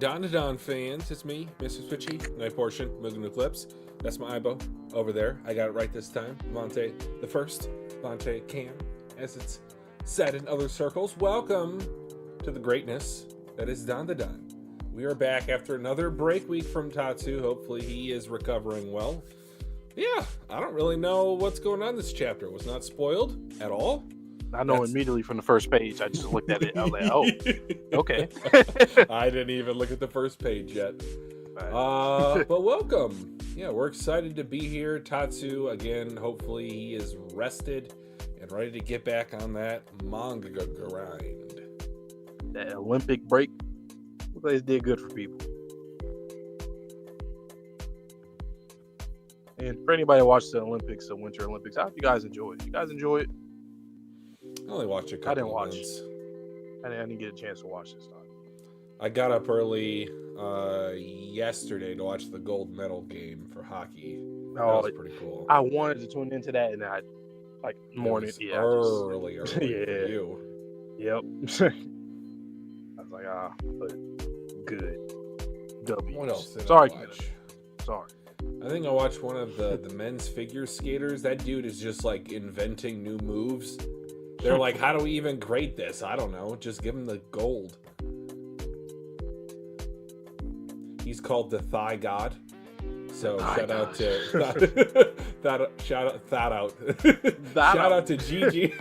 Dandadan fans, it's me, Mr. Switchy, Night Portion, Mugen Eclipse. That's my Ibo over there. I got it right this time. Vontae the first, Vontae Cam, as it's said in other circles. Welcome to the greatness that is Dandadan. We are back after another break week from Tatsu. Hopefully he is recovering well. Yeah, I don't really know what's going on this chapter. It was not spoiled at all. I know immediately from the first page. I just looked at it. I was like, oh, okay. I didn't even look at the first page yet. But welcome. Yeah, we're excited to be here. Tatsu, again, hopefully he is rested and ready to get back on that manga grind. That Olympic break, they did good for people. And for anybody who watched the Olympics, the Winter Olympics, I hope you guys enjoy it. You guys enjoy it? I only watched a couple I didn't watch. events. I didn't get a chance to watch this time. I got up early yesterday to watch the gold medal game for hockey. That was pretty cool. I wanted to tune into that, and I morning. Yeah, early yeah. For you. Yep. I was like, but good. W. What else did Sorry, I watch? Sorry. I think I watched one of the men's figure skaters. That dude is just like inventing new moves. They're like, how do we even grade this? I don't know. Just give him the gold. He's called the Thigh God. So shout out to Gigi.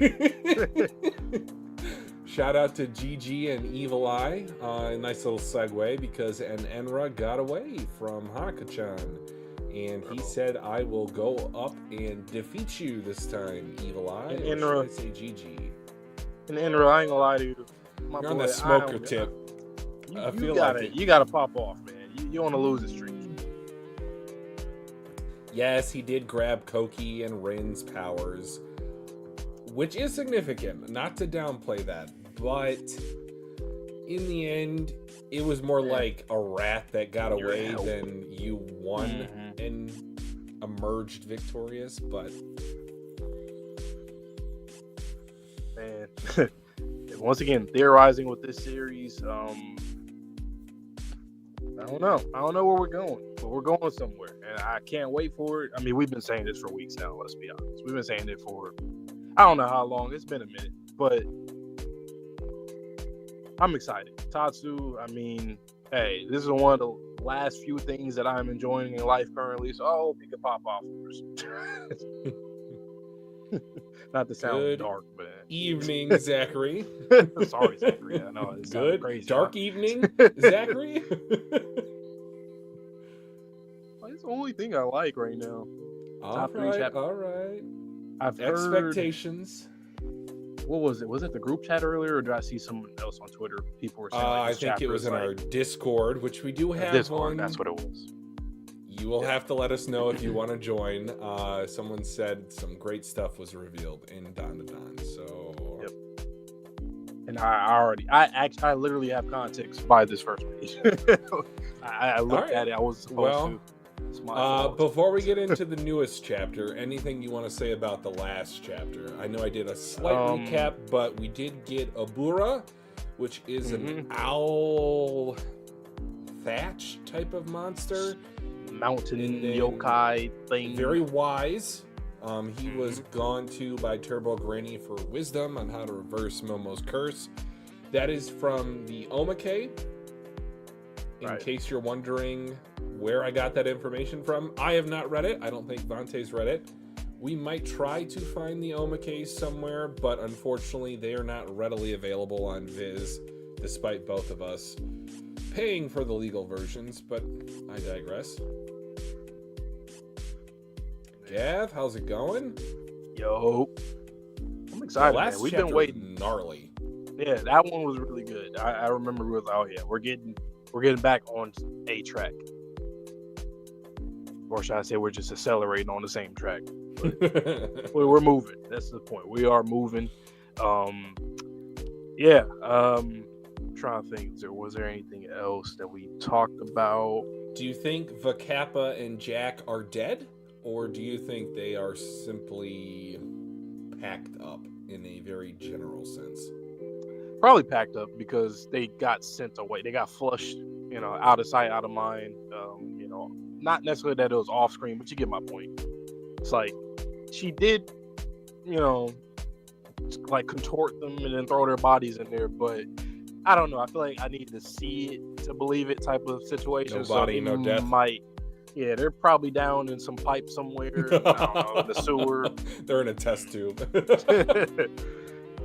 Shout out to Gigi and Evil Eye. Nice little segue because Enenra got away from Hanako-chan. And he said, I will go up and defeat you this time, Evil Eye. And Enenra, I say GG. And Enenra, I ain't gonna lie to you. You're on that smoker tip. I feel like you gotta pop off, man. You want to lose the streak. Yes, he did grab Koki and Rin's powers, which is significant. Not to downplay that, but in the end, it was more like a rat that got away than you won and emerged victorious. But man, once again, theorizing with this series, I don't know where we're going, but we're going somewhere, and I can't wait for it. I mean, we've been saying this for weeks now. Let's be honest. We've been saying it for I don't know how long. It's been a minute, but I'm excited. Tatsu, I mean, hey, this is one of the last few things that I'm enjoying in life currently, so I hope he can pop off for us. Not to sound dark, but evening, Zachary. Sorry, Zachary. I know it's good. Crazy, dark evening, Zachary. It's the only thing I like right now. All right. I've heard expectations. What was it? Was it the group chat earlier, or did I see someone else on Twitter? People were saying I think it was in our Discord, which we do have. Discord, that's what it was. You will have to let us know if you want to join. Someone said some great stuff was revealed in Dandadan, so. Yep. And I literally have context by this first page. I looked at it. I was supposed to. Before we get into the newest chapter, anything you want to say about the last chapter? I know I did a slight recap, but we did get Abura, which is an owl thatch type of monster. Mountain yokai thing. Very wise. He was gone to by Turbo Granny for wisdom on how to reverse Momo's curse. That is from the omake. In case you're wondering where I got that information from, I have not read it. I don't think Vontae's read it. We might try to find the omake somewhere, but unfortunately they are not readily available on Viz, despite both of us paying for the legal versions, but I digress. Gav, how's it going? Yo, I'm excited, man. We've been waiting. Gnarly. Yeah, that one was really good. I remember we was like, oh yeah, we're getting back on a track. Or should I say we're just accelerating on the same track. But we're moving. That's the point. We are moving. I'm trying to think. Was there anything else that we talked about? Do you think Vakappa and Jack are dead? Or do you think they are simply packed up in a very general sense? Probably packed up because they got sent away. They got flushed out of sight, out of mind. Not necessarily that it was off screen, but you get my point. It's like she did, like contort them and then throw their bodies in there, but I don't know. I feel like I need to see it to believe it type of situation. No body, no death. Yeah, they're probably down in some pipe somewhere. I don't know, in the sewer. They're in a test tube.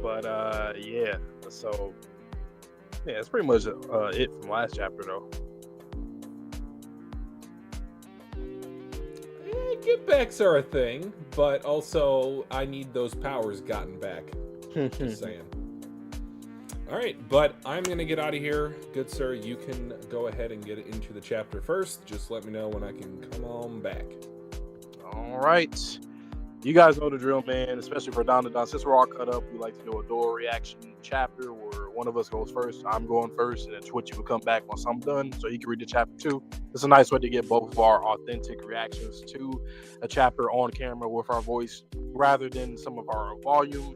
But yeah. So yeah, it's pretty much it from last chapter though. Get backs are a thing, but also I need those powers gotten back. Just saying. All right, but I'm going to get out of here. Good sir, you can go ahead and get into the chapter first. Just let me know when I can come on back. All right. You guys know the drill, man, especially for Dandadan. Since we're all cut up, we like to do a dual reaction chapter where one of us goes first. I'm going first, and then Twitch will come back once I'm done, so you can read the chapter too. It's a nice way to get both of our authentic reactions to a chapter on camera with our voice, rather than some of our volume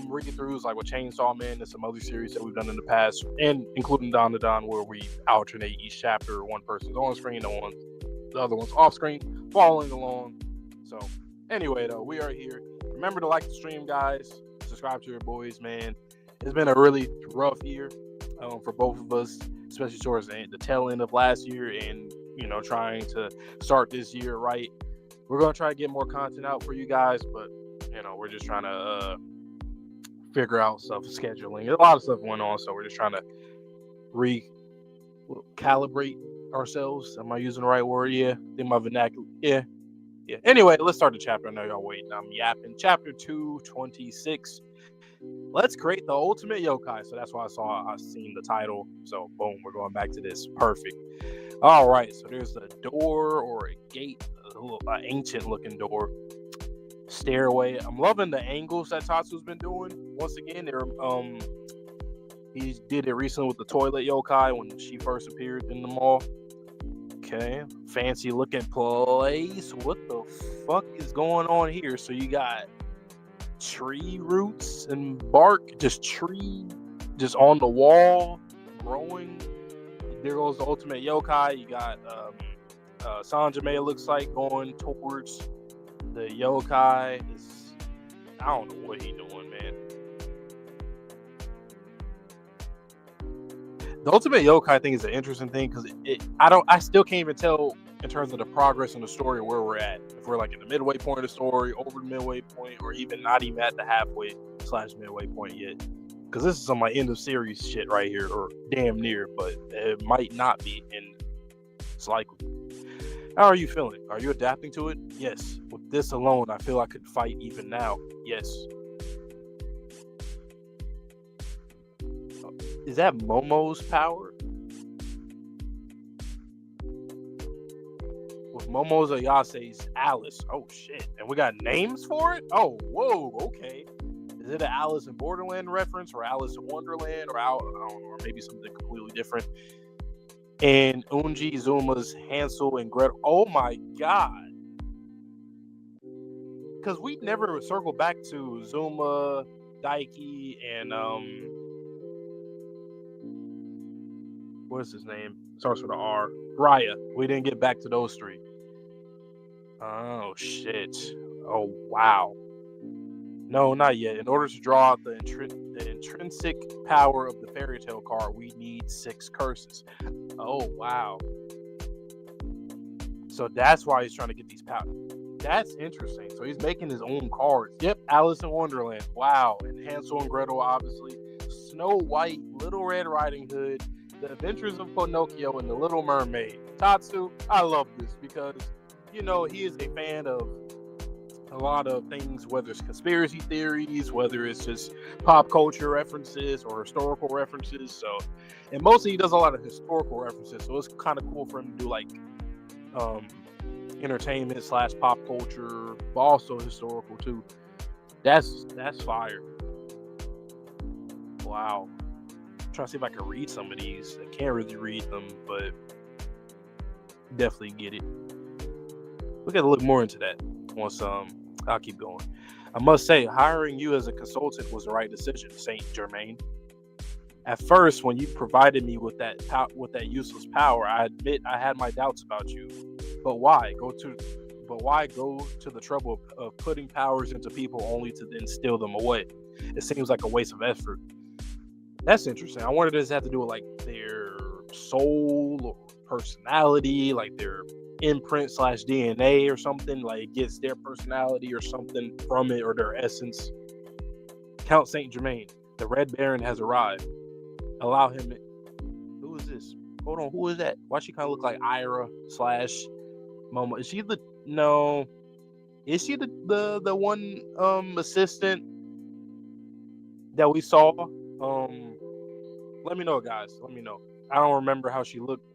read-throughs like with Chainsaw Man and some other series that we've done in the past, and including Dandadan, where we alternate each chapter. One person's on screen, the other one's off screen, following along. So anyway, though, we are here. Remember to like the stream, guys. Subscribe to your boys, man. It's been a really rough year for both of us, especially towards the tail end of last year and, trying to start this year right. We're going to try to get more content out for you guys, but, we're just trying to figure out stuff, scheduling. A lot of stuff went on, so we're just trying to recalibrate ourselves. Am I using the right word? Yeah. I think my vernacular. Yeah. Anyway, let's start the chapter. I know y'all waiting. I'm yapping. Chapter 226. Let's create the ultimate yokai. So that's why I seen the title. So boom, we're going back to this. Perfect. All right. So there's a door or a gate, an ancient looking door. Stairway. I'm loving the angles that Tatsu's been doing. Once again, he did it recently with the toilet yokai when she first appeared in the mall. Okay, fancy looking place. What the fuck is going on here? So you got tree roots and bark, just on the wall, growing. There goes the ultimate yokai. You got Sanjime, it looks like, going towards the yokai. I don't know what he doing, man. The ultimate yokai thing is an interesting thing because I still can't even tell in terms of the progress in the story where we're at. If we're like in the midway point of the story, over the midway point, or even not even at the halfway / midway point yet. Because this is some like end of series shit right here, or damn near, but it might not be, and it's likely. How are you feeling? Are you adapting to it? Yes. With this alone, I feel I could fight even now. Yes. Is that Momo's power? With Momo's Ayase's Alice. Oh shit. And we got names for it? Oh, whoa, okay. Is it an Alice in Borderland reference, or Alice in Wonderland, or I don't know, or maybe something completely different? And Unji Zuma's Hansel and Gretel. Oh my god. Because we never circled back to Zuma, Daiki, and what is his name? Starts with an R. Raya. We didn't get back to those three. Oh shit. Oh wow. No, not yet. In order to draw out the intrinsic power of the fairy tale card, we need 6 curses. Oh wow. So that's why he's trying to get these powers. That's interesting. So he's making his own cards. Yep, Alice in Wonderland. Wow. And Hansel and Gretel, obviously. Snow White, Little Red Riding Hood, The Adventures of Pinocchio, and The Little Mermaid. Tatsu, I love this because, he is a fan of a lot of things, whether it's conspiracy theories, whether it's just pop culture references or historical references. So, and mostly he does a lot of historical references. So it's kind of cool for him to do like entertainment / pop culture, but also historical too. That's fire. Wow. I'm trying to see if I can read some of these. I can't really read them, but definitely get it. We got to look more into that once I'll keep going. I must say, hiring you as a consultant was the right decision, Saint Germain. At first, when you provided me with that useless power, I admit I had my doubts about you. But why go to the trouble of putting powers into people only to then steal them away? It seems like a waste of effort. That's interesting. I wonder, does it have to do with like their soul or personality, like their imprint / DNA or something? Like it gets their personality or something from it, or their essence. Count Saint Germain, the Red Baron has arrived. Allow him. Who is this? Hold on, who is that? Why she kind of look like Ira / Momo? Is she the no? Is she the one assistant that we saw? Let me know, guys. Let me know. I don't remember how she looked,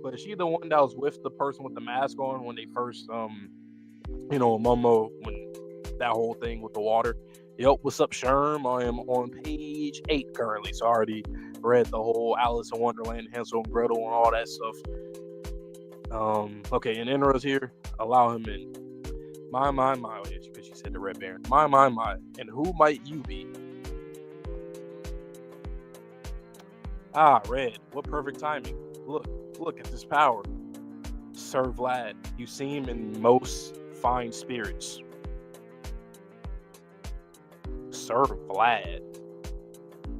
but is she the one that was with the person with the mask on when they first Momo, when that whole thing with the water? Yep, what's up, Sherm? I am on page 8 currently, so I already read the whole Alice in Wonderland, Hansel and Gretel, and all that stuff. Okay, and Enenra's here. Allow him in. My, because she said the Red Baron. My, and who might you be? Ah, Red, what perfect timing. Look at this power. Sir Vlad, you seem in most fine spirits. Sir Vlad.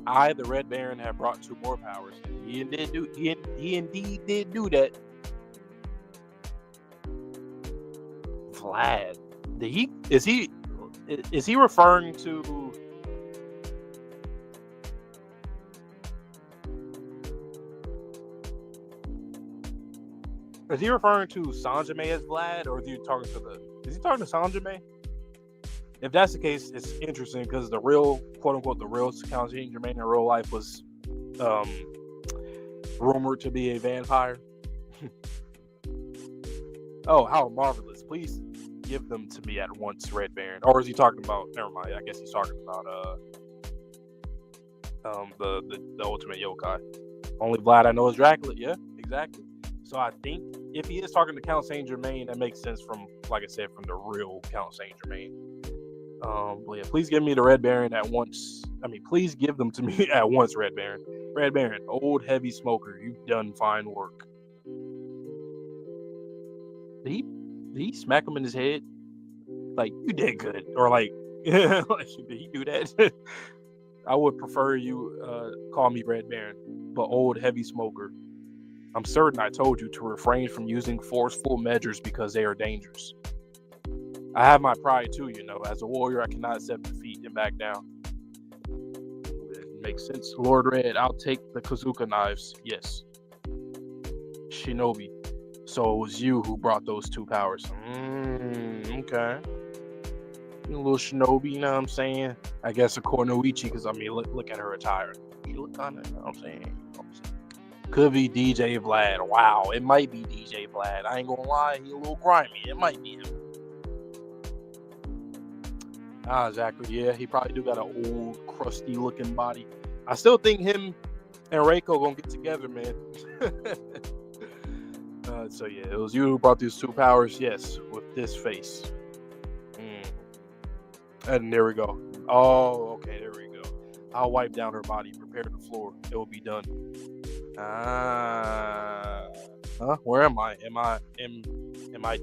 I, the Red Baron, have brought 2 more powers. He indeed did do that. Vlad. Is he referring to Sanjime as Vlad, or is he talking to Sanjime? If that's the case, it's interesting because the real, quote unquote, the real Count Saint Germain in real life was rumored to be a vampire. Oh, how marvelous. Please give them to me at once, Red Baron. Or is he talking about, never mind, I guess he's talking about the ultimate yokai. Only Vlad I know is Dracula. Yeah, exactly. So I think if he is talking to Count Saint Germain, that makes sense from, like I said, from the real Count Saint Germain. But yeah, please give me the Red Baron at once. Please give them to me at once, Red Baron. Red Baron, old heavy smoker, you've done fine work. Did he smack him in his head? Like, you did good. Or like, like, did he do that? I would prefer you call me Red Baron, but old heavy smoker. I'm certain I told you to refrain from using forceful measures because they are dangerous. I have my pride too, As a warrior, I cannot accept defeat and back down. It makes sense. Lord Red, I'll take the Kazuka knives. Yes. Shinobi. So it was you who brought those 2 powers. Okay. You little Shinobi, you know what I'm saying? I guess a Kornoichi, because look at her attire. She look kind of, I'm saying. Could be DJ Vlad. Wow, it might be DJ Vlad. I ain't gonna lie, he a little grimy. It might be him. Ah, exactly. Yeah, he probably do got an old, crusty looking body. I still think him and Reiko gonna get together, man. So yeah, it was you who brought these 2 powers. Yes, with this face. And there we go. Oh, okay, there we go. I'll wipe down her body, prepare the floor. It will be done. Where am I? Am I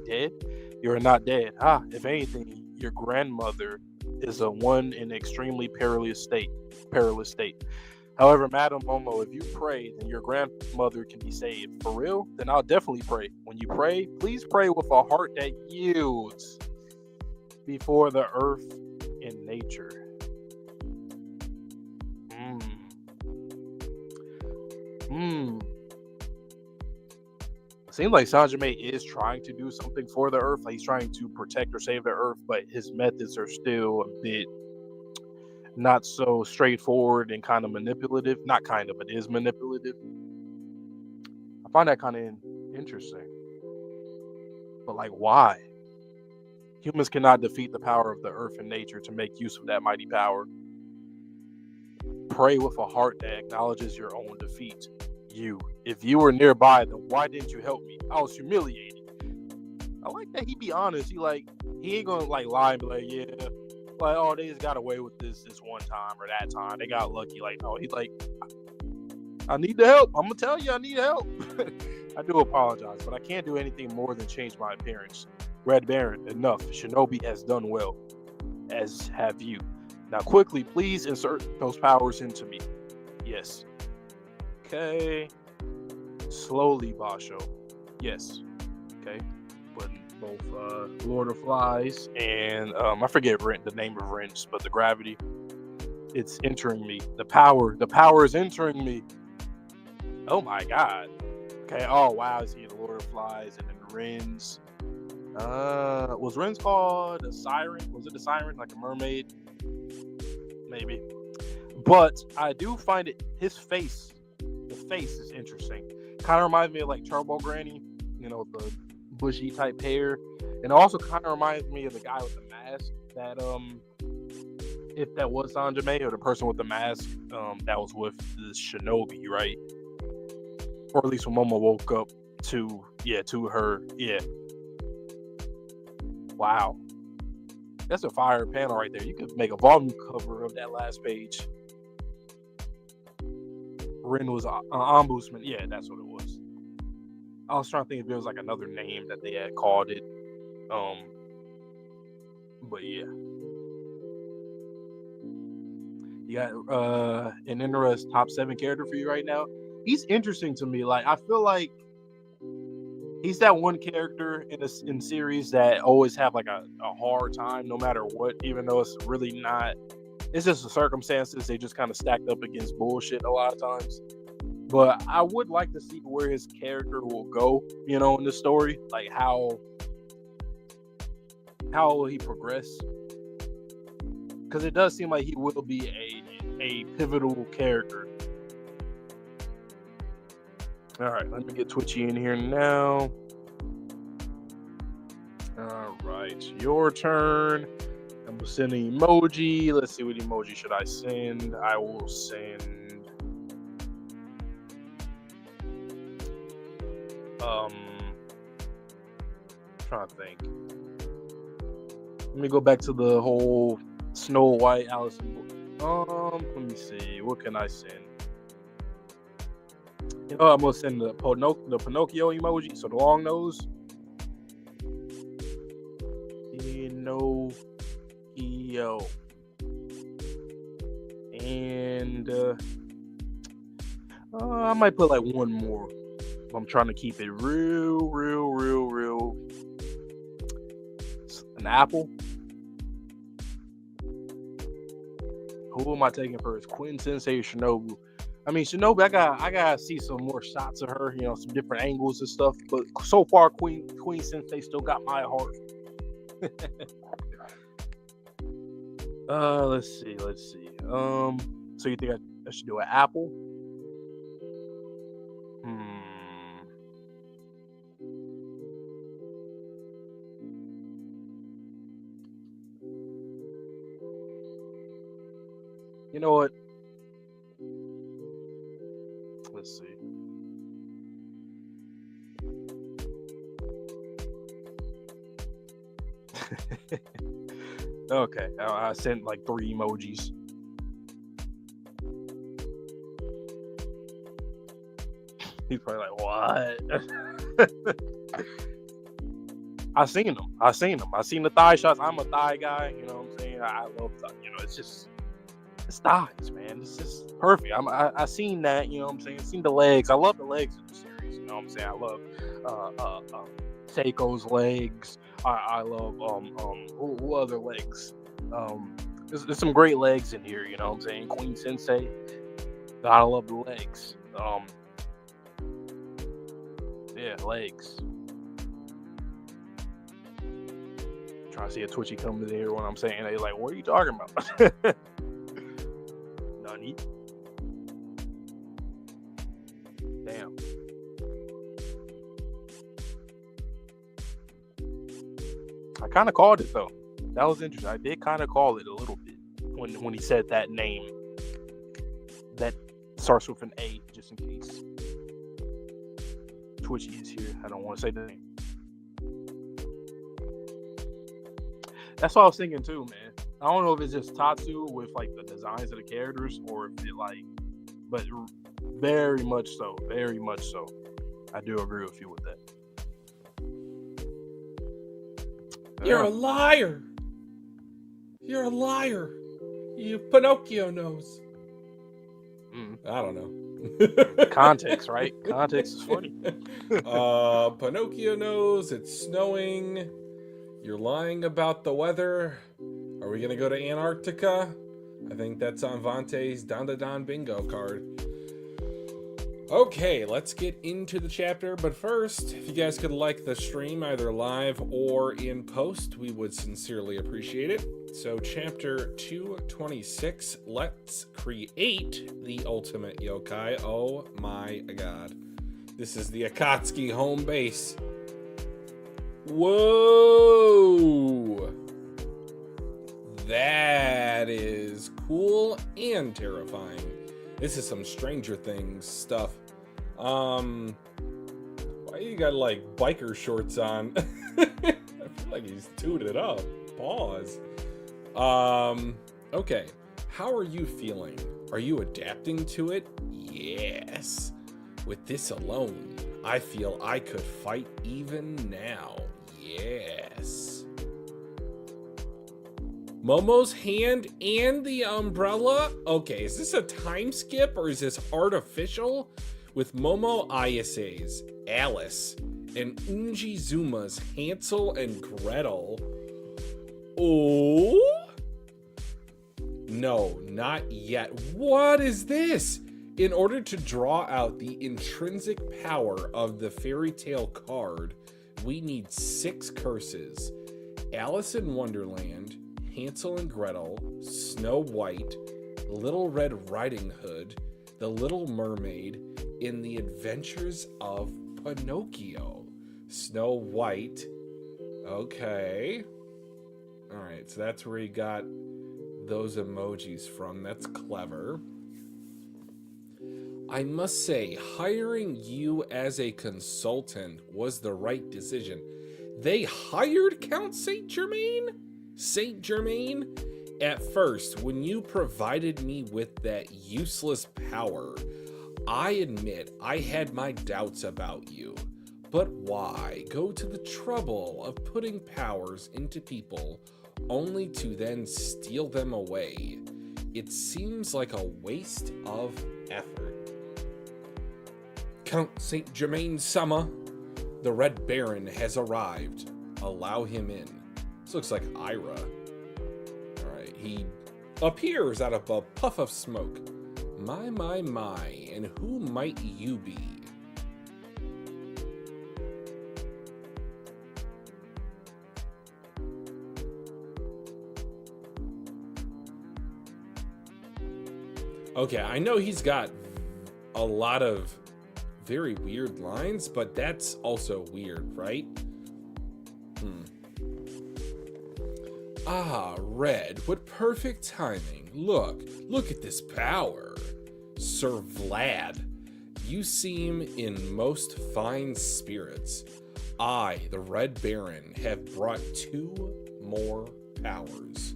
dead? You're not dead. If anything, your grandmother is a one in extremely perilous state. However, Madam Momo, if you pray, then your grandmother can be saved. For real? Then I'll definitely pray. When you pray, please pray with a heart that yields before the earth and nature. Seems like Sanjime is trying to do something for the earth. Like he's trying to protect or save the earth, but his methods are still a bit not so straightforward and kind of manipulative. Not kind of, but is manipulative. I find that kind of interesting. But like, why? Humans cannot defeat the power of the earth and nature to make use of that mighty power. Pray with a heart that acknowledges your own defeat. If you were nearby, then why didn't you help me? I was humiliated. I like that he be honest. He ain't gonna like lie and be like, yeah, Like, oh, they just got away with this one time or that time. They got lucky. Like, no, he's like, I need the help. I'm gonna tell you, I need help. I do apologize, but I can't do anything more than change my appearance. Red Baron, enough. Shinobi has done well, as have you. Now, quickly, please insert those powers into me. Yes. Okay. Slowly, Basho. Yes. Okay. Putting both Lord of Flies and I forget the name of wrench, but the gravity. It's entering me. The power is entering me. Oh my god. Okay. Oh wow. I see the Lord of Flies and then the Rens. Was Rens called a siren? Was it a siren, like a mermaid? Maybe. But I do find it. The face is interesting. Kind of reminds me of like Turbo Granny. You know, the bushy type hair, and it also kind of reminds me of the guy with the mask. That if that was Sanjime or the person with the mask, that was with the Shinobi, right? Or at least when Momo woke up to her. Yeah. Wow. That's a fire panel right there. You could make a volume cover of that last page. Ren was an ombudsman. Yeah, that's what it was. I was trying to think if there was like another name that they had called it. But yeah. You got Enenra's top 7 character for you right now. He's interesting to me. Like, I feel like he's that one character in series that always have like a hard time no matter what, even though it's really not. It's just the circumstances. They just kind of stacked up against bullshit a lot of times. But I would like to see where his character will go, you know, in the story. Like, how will he progress? Because it does seem like he will be a pivotal character. All right, let me get Twitchy in here now. All right, your turn. I'm gonna send an emoji. Let's see, what emoji should I send? I will send. Trying to think. Let me go back to the whole Snow White, Alice. Let me see. What can I send? You know, I'm gonna send the Pinocchio emoji. So the long nose. Pinocchio. And I might put like one more. I'm trying to keep it real. An apple. Who am I taking first? Queen Sensei or Shinobu? I mean, Shinobu, I gotta see some more shots of her, you know, some different angles and stuff. But so far, Queen Sensei still got my heart. Let's see. So you think I should do an apple? You know what? Let's see. Okay, I sent like 3 emojis. He's probably like, what? I seen them. I seen the thigh shots. I'm a thigh guy. You know what I'm saying? I love thigh. You know, it's just. It's thighs, man. It's just perfect. I seen that, you know what I'm saying? I seen the legs. I love the legs in the series, you know what I'm saying? I love Seiko's legs. I love who other legs? There's some great legs in here, you know what I'm saying? Queen Sensei. Gotta love the legs. Yeah, legs. Trying to see a Twitchy come in here when I'm saying they like, what are you talking about? Nani? Damn. I kind of called it though. That was interesting. I did kind of call it a little bit when he said that name that starts with an A, just in case Twitchy is here. I don't want to say the name. That's what I was thinking too, man. I don't know if it's just Tatsu with like the designs of the characters, or if it like, but very much so, very much so. I do agree with you with that. You're a liar. You're a liar. You Pinocchio nose. I don't know. Context, right? Context is funny. Pinocchio nose. It's snowing. You're lying about the weather. Are we gonna go to Antarctica? I think that's on Vante's Dandadan bingo card. Okay, let's get into the chapter, but first, if you guys could like the stream, either live or in post, we would sincerely appreciate it. So, chapter 226, let's create the ultimate yokai. Oh my god. This is the Akatsuki home base. Whoa! That is cool and terrifying. This is some Stranger Things stuff. Why you got like biker shorts on? I feel like he's tooted up. Pause. Okay. How are you feeling? Are you adapting to it? Yes. With this alone, I feel I could fight even now. Yes. Momo's hand and the umbrella? Okay, is this a time skip or is this artificial? With Momo Ayase's, Alice, and Unjizuma's Hansel and Gretel. Oh? No, not yet. What is this? In order to draw out the intrinsic power of the fairy tale card, we need 6 curses. Alice in Wonderland, Hansel and Gretel, Snow White, Little Red Riding Hood, The Little Mermaid, in the Adventures of Pinocchio. Snow White. Okay. Alright, so that's where he got those emojis from. That's clever. I must say, hiring you as a consultant was the right decision. They hired Count Saint Germain? Saint Germain? At first, when you provided me with that useless power, I admit I had my doubts about you. But why go to the trouble of putting powers into people only to then steal them away? It seems like a waste of effort. Count Saint Germain-sama, the Red Baron has arrived. Allow him in. This looks like Ira. Alright, he appears out of a puff of smoke. My, and who might you be? Okay, I know he's got a lot of very weird lines, but that's also weird, right? Ah, Red, what perfect timing. Look at this power. Sir Vlad, you seem in most fine spirits. I, the Red Baron, have brought 2 more powers.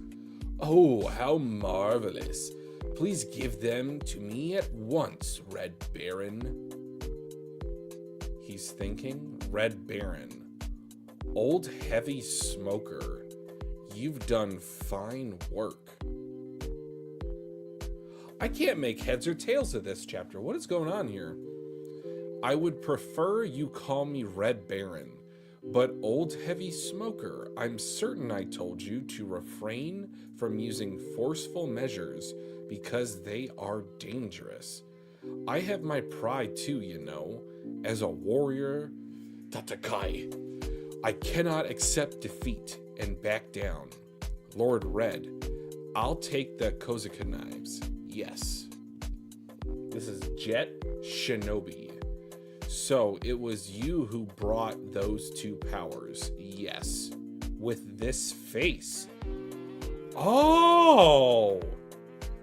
Oh, how marvelous. Please give them to me at once, Red Baron. He's thinking, Red Baron. Old heavy smoker. You've done fine work. I can't make heads or tails of this chapter. What is going on here? I would prefer you call me Red Baron, but Old Heavy Smoker, I'm certain I told you to refrain from using forceful measures because they are dangerous. I have my pride too, you know. As a warrior, Tatakai, I cannot accept defeat and back down. Lord Red, I'll take the Kozuka knives. Yes. This is Jet Shinobi. So it was you who brought those 2 powers. Yes. With this face. Oh!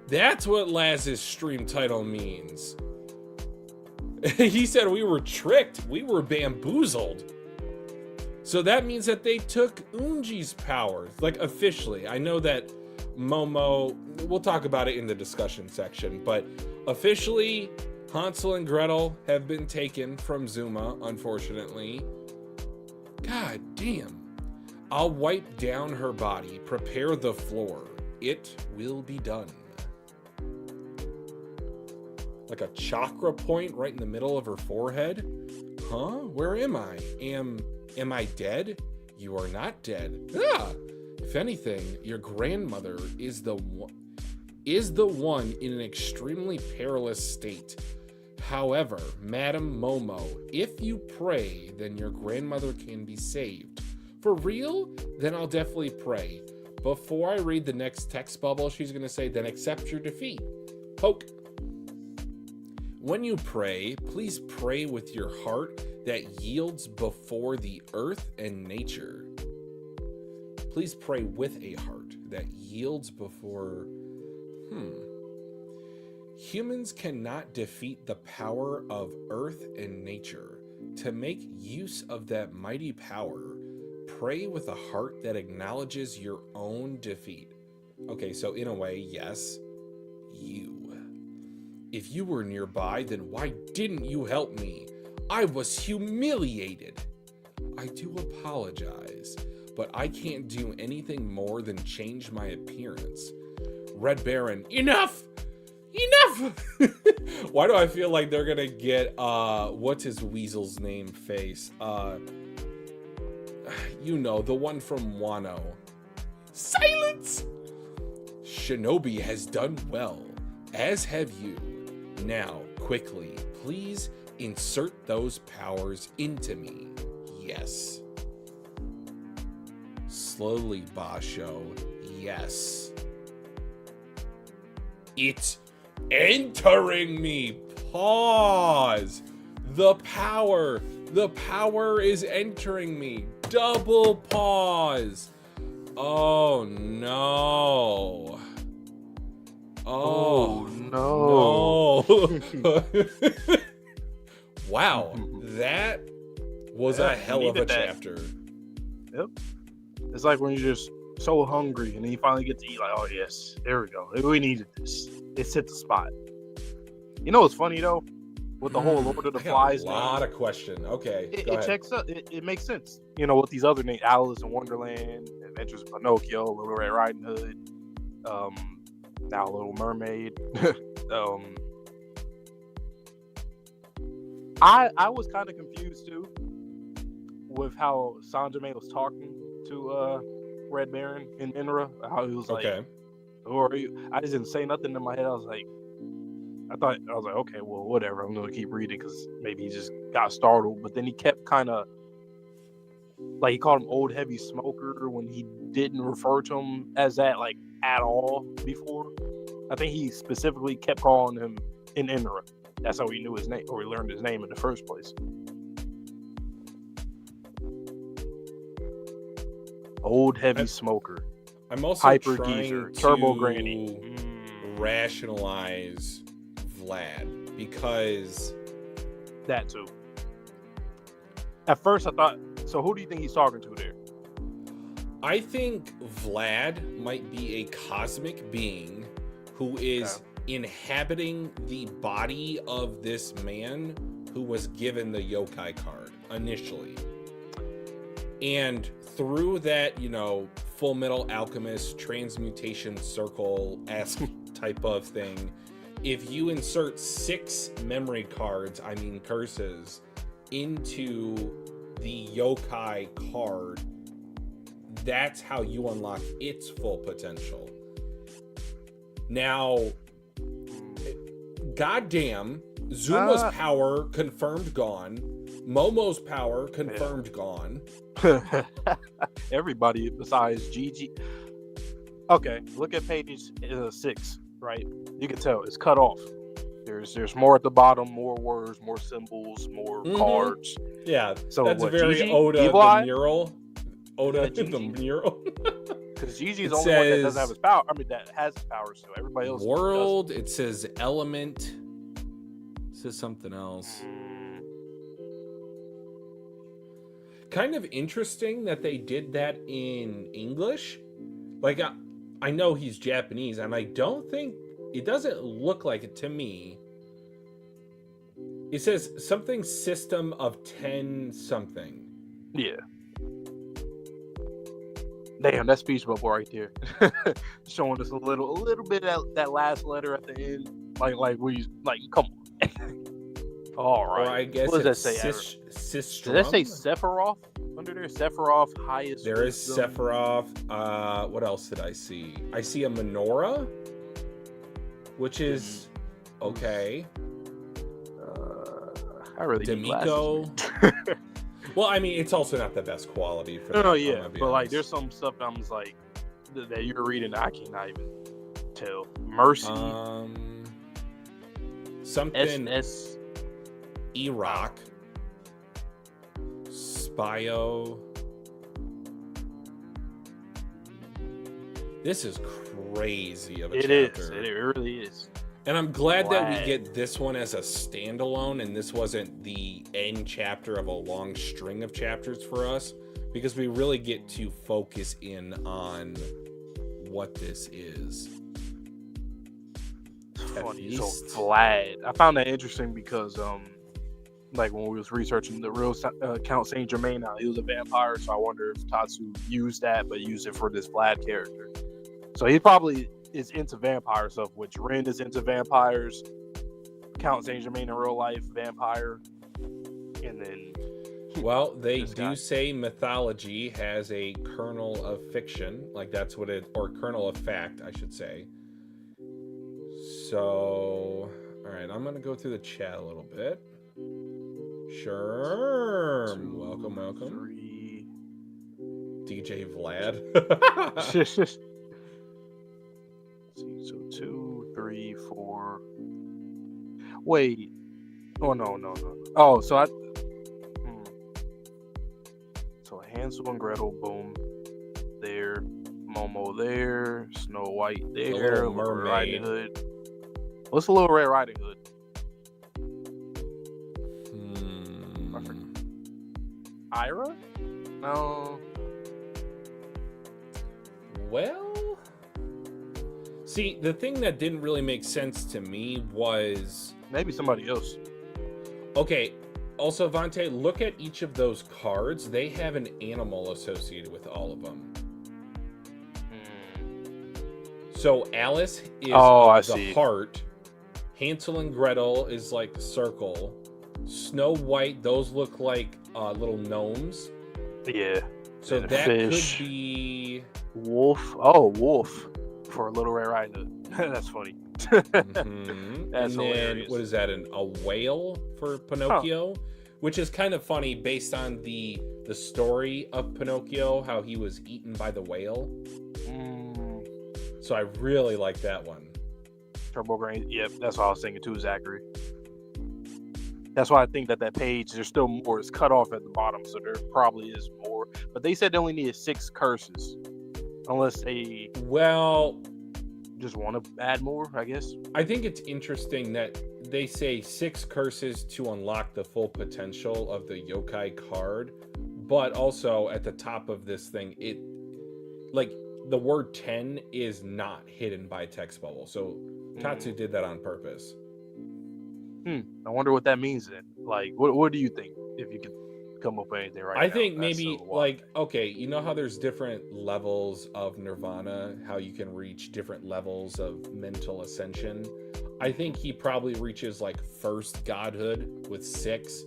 That's what Laz's stream title means. He said we were tricked. We were bamboozled. So that means that they took Unji's powers, like officially. I know that Momo, we'll talk about it in the discussion section, but officially Hansel and Gretel have been taken from Zuma, unfortunately. God damn. I'll wipe down her body, prepare the floor. It will be done. Like a chakra point right in the middle of her forehead? Huh? Where am I? Am I dead? You are not dead. Ah! If anything, your grandmother is the one in an extremely perilous state. However, Madam Momo, if you pray, then your grandmother can be saved. For real? Then I'll definitely pray. Before I read the next text bubble, she's going to say, then accept your defeat. Poke. When you pray, please pray with your heart that yields before the earth and nature. Please pray with a heart that yields before... Humans cannot defeat the power of earth and nature. To make use of that mighty power, pray with a heart that acknowledges your own defeat. Okay, so in a way, yes, you. If you were nearby, then why didn't you help me? I was humiliated. I do apologize, but I can't do anything more than change my appearance. Red Baron, enough! Enough! Why do I feel like they're gonna get, what's his weasel's name face? You know, the one from Wano. Silence! Shinobi has done well, as have you. Now, quickly, please insert those powers into me. Yes. Slowly, Basho. Yes. It's entering me. Pause. The power is entering me. Double pause. Oh no. Oh no. Wow, that was a hell of a chapter. Yep. It's like when you're just so hungry and then you finally get to eat, like, oh yes, there we go. We needed this. It's hit the spot. You know what's funny though? With the whole Lord of the Flies, a lot of question. Okay, it checks up. It makes sense. You know, with these other names, Alice in Wonderland, Adventures of Pinocchio, Little Red Riding Hood, now Little Mermaid. I was kind of confused too with how Sanjime was talking to Red Baron and Enenra. How he was like, "Who are you?" I just didn't say nothing in my head. I was like, okay, well, whatever. I'm gonna keep reading because maybe he just got startled. But then he kept kind of like, he called him old heavy smoker when he didn't refer to him as that like at all before. I think he specifically kept calling him Enenra. That's how he knew his name, or he learned his name in the first place. Old heavy smoker. I'm also Hyper trying geezer, to turbo granny. Rationalize Vlad because that too. At first, I thought. So, who do you think he's talking to there? I think Vlad might be a cosmic being who is inhabiting the body of this man who was given the yokai card initially. And through that, you know, Full Metal Alchemist transmutation circle-esque type of thing, if you insert 6 memory cards, I mean curses, into the yokai card, that's how you unlock its full potential. Now, goddamn, Zuma's power confirmed gone. Momo's power confirmed gone. Everybody besides Gigi. Okay, look at page 6, right? You can tell it's cut off. There's more at the bottom, more words, more symbols, more cards. Yeah, so that's what, very Gigi? Oda Evil the Eye? mural. Oda the mural. Because Gigi's the only one that doesn't have his power. I mean, that has his power still. Everybody else world. doesn't. It says element. It says something else. Kind of interesting that they did that in English. Like, I know he's Japanese, and I don't think it doesn't look like it to me. It says something system of 10 something. Yeah. Damn, that speech bubble right there, showing us a little bit of that last letter at the end, like we come on. All right. Or I guess what does that say? Sistrum? Does that say Sephiroth under there? Sephiroth, highest. There is Sephiroth. What else did I see? I see a menorah, which is okay. I really D'Amico. Well, I mean, it's also not the best quality for that. Oh yeah, but like, there's some stuff that I'm just like that you're reading. I cannot even tell. Mercy. Something. SS. Iraq. Spio. This is crazy of a chapter. It is. It really is. And I'm glad that we get this one as a standalone, and this wasn't the end chapter of a long string of chapters for us, because we really get to focus in on what this is. Funny. So Vlad, I found that interesting because like when we was researching the real Count Saint Germain, he was a vampire, so I wonder if Tatsu used that, but used it for this Vlad character. So he probably is into vampire stuff, which Ren is into vampires. Count Saint Germain in real life, vampire, and then. Well, they do say mythology has a kernel of fiction, like that's what it, or kernel of fact, I should say. So, all right, I'm gonna go through the chat a little bit. Sure. Welcome. 3. DJ Vlad. So 2, 3, 4. Wait. Oh no. Oh, so So Hansel and Gretel, boom. There. Momo there. Snow White there. Little Mermaid. Riding Hood. What's a Little Red Riding Hood? Ira? No. Well, see, the thing that didn't really make sense to me was maybe somebody else. Okay, also Vante, look at each of those cards. They have an animal associated with all of them. So Alice is the heart. Hansel and Gretel is like the circle. Snow White, those look like little gnomes. Yeah. So and that fish. Could be Wolf. Oh, Wolf for a Little Red Riding Hood. That's funny. Mm-hmm. That's and hilarious. Then, what is that? A whale for Pinocchio, which is kind of funny based on the story of Pinocchio, how he was eaten by the whale. So I really like that one. Turbo Grain. Yep, that's what I was thinking too, Zachary. That's why I think that page, there's still more. It's cut off at the bottom, so there probably is more. But they said they only needed 6 curses. Unless they just want to add more, I guess. I think it's interesting that they say 6 curses to unlock the full potential of the Yokai card. But also at the top of this thing, it like the word 10 is not hidden by text bubble. So Tatsu did that on purpose. I wonder what that means then. Like, what do you think, if you could come up with anything right now? I think maybe, like, okay, you know how there's different levels of nirvana, how you can reach different levels of mental ascension? I think he probably reaches, like, first godhood with 6,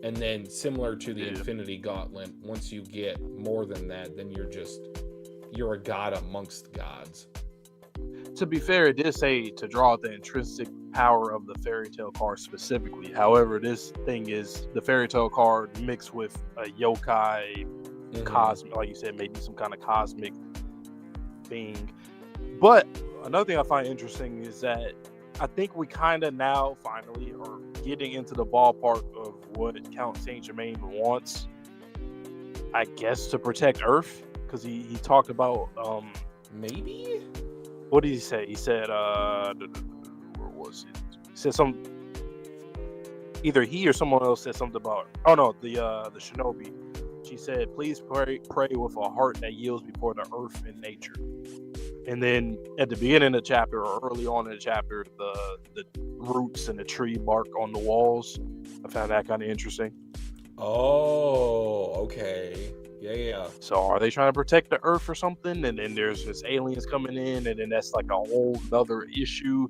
and then similar to the Infinity Gauntlet, once you get more than that, then you're a god amongst gods. To be fair, it did say to draw the intrinsic power of the fairy tale card specifically. However, this thing is the fairy tale card mixed with a yokai, cosmic, like you said, maybe some kind of cosmic being. But another thing I find interesting is that I think we kind of now finally are getting into the ballpark of what Count Saint Germain wants, I guess, to protect Earth, because he talked about maybe. What did he say? He said, where was it? He said either he or someone else said something about, the shinobi. She said, please pray with a heart that yields before the earth and nature. And then at the beginning of the chapter or early on in the chapter, the roots and the tree bark on the walls. I found that kind of interesting. Oh, okay. Yeah. So are they trying to protect the earth or something? And then there's just aliens coming in, and then that's like a whole other issue.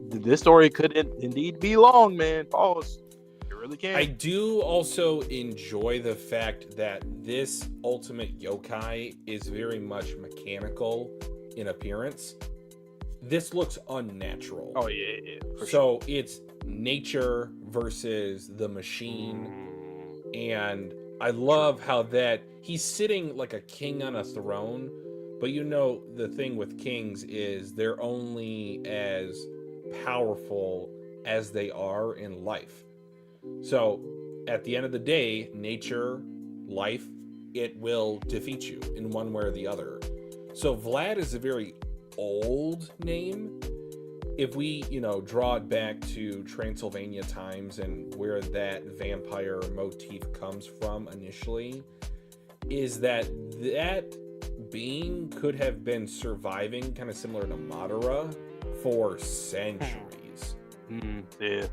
This story could indeed be long, man. Pause. It really can. I do also enjoy the fact that this ultimate yokai is very much mechanical in appearance. This looks unnatural. Oh, yeah. So it's nature versus the machine. And I love how that he's sitting like a king on a throne. But you know, the thing with kings is they're only as powerful as they are in life. So at the end of the day, nature, life, it will defeat you in one way or the other. So Vlad is a very old name. If we, draw it back to Transylvania times and where that vampire motif comes from initially, is that being could have been surviving kind of similar to Madara for centuries. Yeah.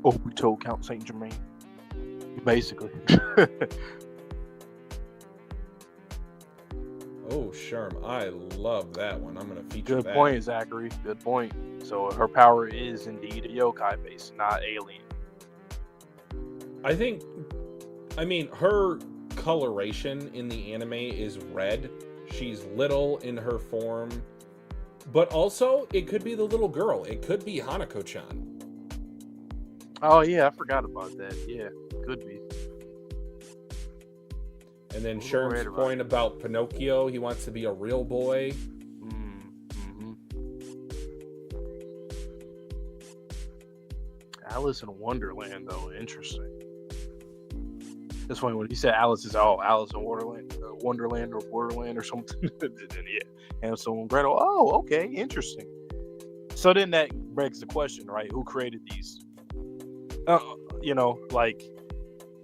Obito Count Saint Germain, basically. Oh, Sherm, I love that one. I'm going to feature that. Good point, Zachary. Good point. So her power is indeed a yokai base, not alien. Her coloration in the anime is red. She's little in her form. But also, it could be the little girl. It could be Hanako-chan. Oh, yeah, I forgot about that. Yeah, could be. And then Sherm's point about Pinocchio, he wants to be a real boy. Alice in Wonderland, though, interesting. It's funny when he said Alice is Alice in Wonderland or Borderland or something. Yeah, and so Gretel. Oh, okay, interesting. So then that begs the question, right? Who created these?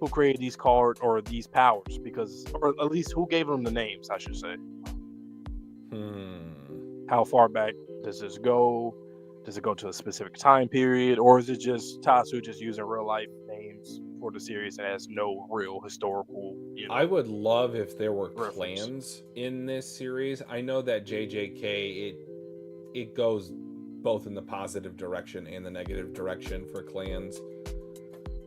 Who created these cards or these powers? Because, or at least who gave them the names, I should say. How far back does this go? Does it go to a specific time period, or is it just Tatsu just using real life names for the series and has no real historical? I would love if there were clans in this series. I know that JJK it goes both in the positive direction and the negative direction for clans.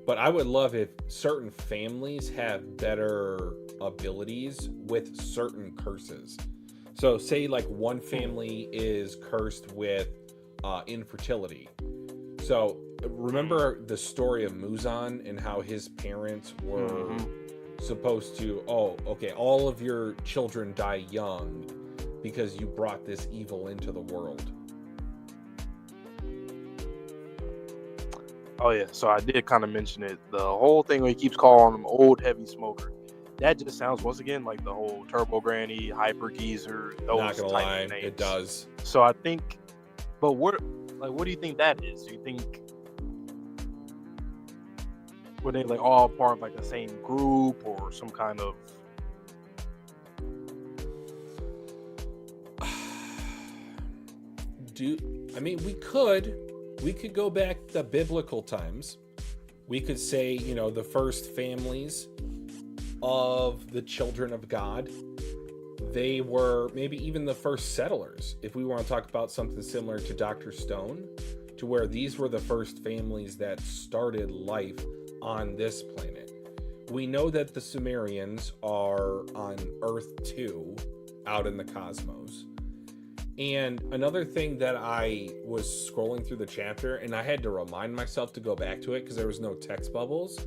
But I would love if certain families have better abilities with certain curses. So say like one family is cursed with infertility. So remember the story of Muzan and how his parents were supposed to, all of your children die young because you brought this evil into the world. Oh yeah, so I did kind of mention it. The whole thing where he keeps calling him old heavy smoker. That just sounds once again like the whole Turbo Granny, Hyper Geezer, those Not gonna type lie, of names. it does. So I think, but what do you think that is? Do you think were they like all part of like the same group or some kind of? We could go back to biblical times. We could say, the first families of the children of God, they were maybe even the first settlers. If we want to talk about something similar to Dr. Stone, to where these were the first families that started life on this planet. We know that the Sumerians are on Earth 2, out in the cosmos. And another thing that I was scrolling through the chapter, and I had to remind myself to go back to it because there was no text bubbles.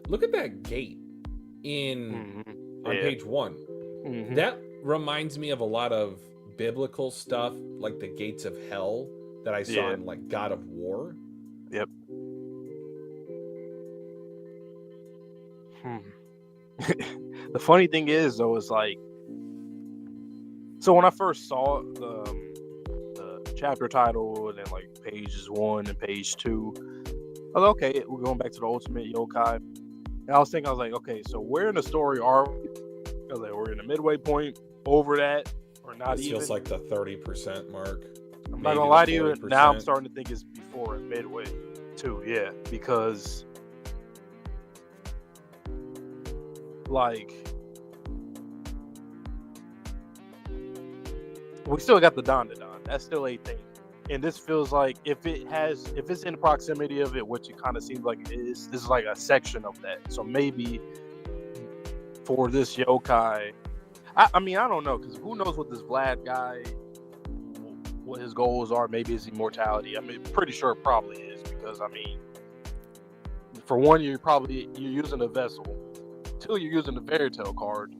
Look at that gate on page 1. That reminds me of a lot of biblical stuff, like the gates of hell that I saw in like God of War. Yep. The funny thing is, though, is like, so when I first saw the chapter title and then like pages 1 and page 2, I was like, okay, we're going back to the ultimate yokai. And I was like, okay, so where in the story are we? was like, we're in the midway point, over that, or not This even. feels like the 30% mark. I'm not gonna lie to you. Now I'm starting to think it's before and midway, too. Yeah, because like we still got the Dandadan. That's still a thing. And this feels like if it's in proximity of it, which it kind of seems like it is, this is like a section of that. So maybe for this yokai, I mean, I don't know, because who knows what this Vlad guy, what his goals are. Maybe it's immortality. I mean, pretty sure it probably is, because I mean, for one, you're using a vessel. Two, you're using the fairy tale card,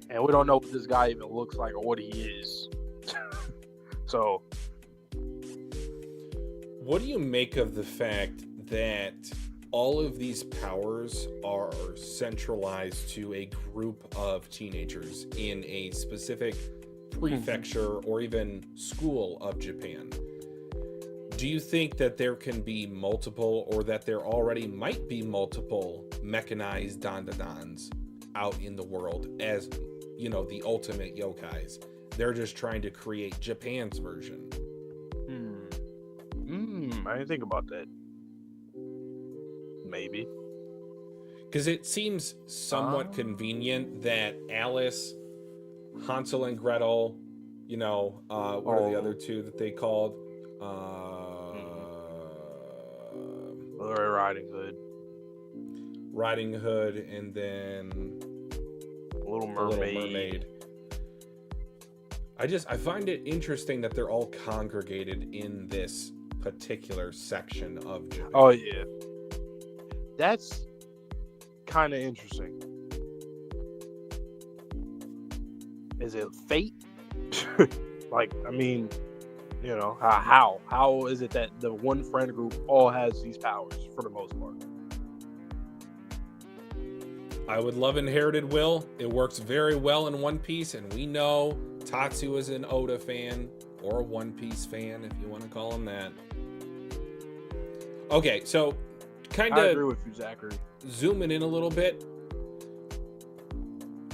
and we don't know what this guy even looks like or what he is. So, what do you make of the fact that all of these powers are centralized to a group of teenagers in a specific prefecture or even school of Japan? Do you think that there can be multiple, or that there already might be multiple mechanized Dandadans out in the world as, you know, the ultimate yokais? They're just trying to create Japan's version. I didn't think about that. Maybe. Because it seems somewhat convenient that Alice, Hansel and Gretel, you know, what are the other two that they called? Riding Hood, and then Little Mermaid. I find it interesting that they're all congregated in this particular section of Japan. Oh yeah, that's kind of interesting. Is it fate? Like, I mean, you know, how is it that the one friend group all has these powers for the most part? I would love Inherited Will. It works very well in One Piece, and we know Tatsu is an Oda fan, or a One Piece fan, if you want to call him that. Okay, so kind I agree of with you, Zachary. zooming in a little bit.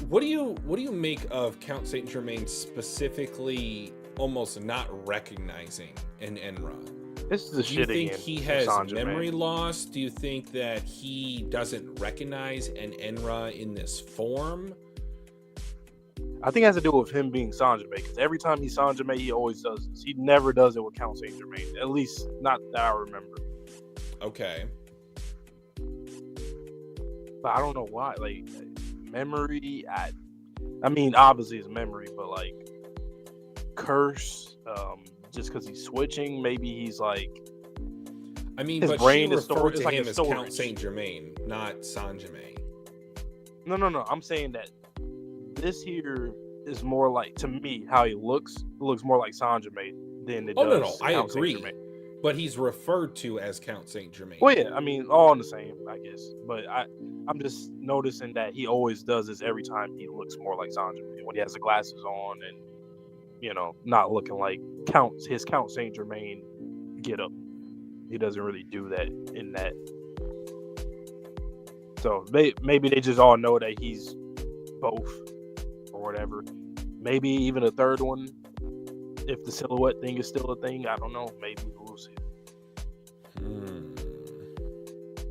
What do you make of Count Saint Germain specifically almost not recognizing an Enenra? This is the shit again. Do you think he has memory loss? Do you think that he doesn't recognize an Enenra in this form? I think it has to do with him being Sanjime, because every time he's Sanjime, he always does this. He never does it with Count Saint Germain, at least not that I remember. Okay. But I don't know why. Like, memory, I mean, obviously it's memory, but like curse, just because he's switching, maybe he's like, I mean, his but brain she is referred to like him as Count Saint Germain, not Sanjime. No. I'm saying that this here is more like, to me, how he looks. It looks more like Sanjime than it does. No, I Count agree. Saint Germain. But he's referred to as Count Saint Germain. Well, yeah, I mean, all in the same, I guess. But I'm just noticing that he always does this every time he looks more like Sanjime, when he has the glasses on and, you know, not looking like his Count Saint Germain get up. He doesn't really do that in that. So maybe they just all know that he's both or whatever. Maybe even a third one, if the silhouette thing is still a thing. I don't know. Maybe we'll see.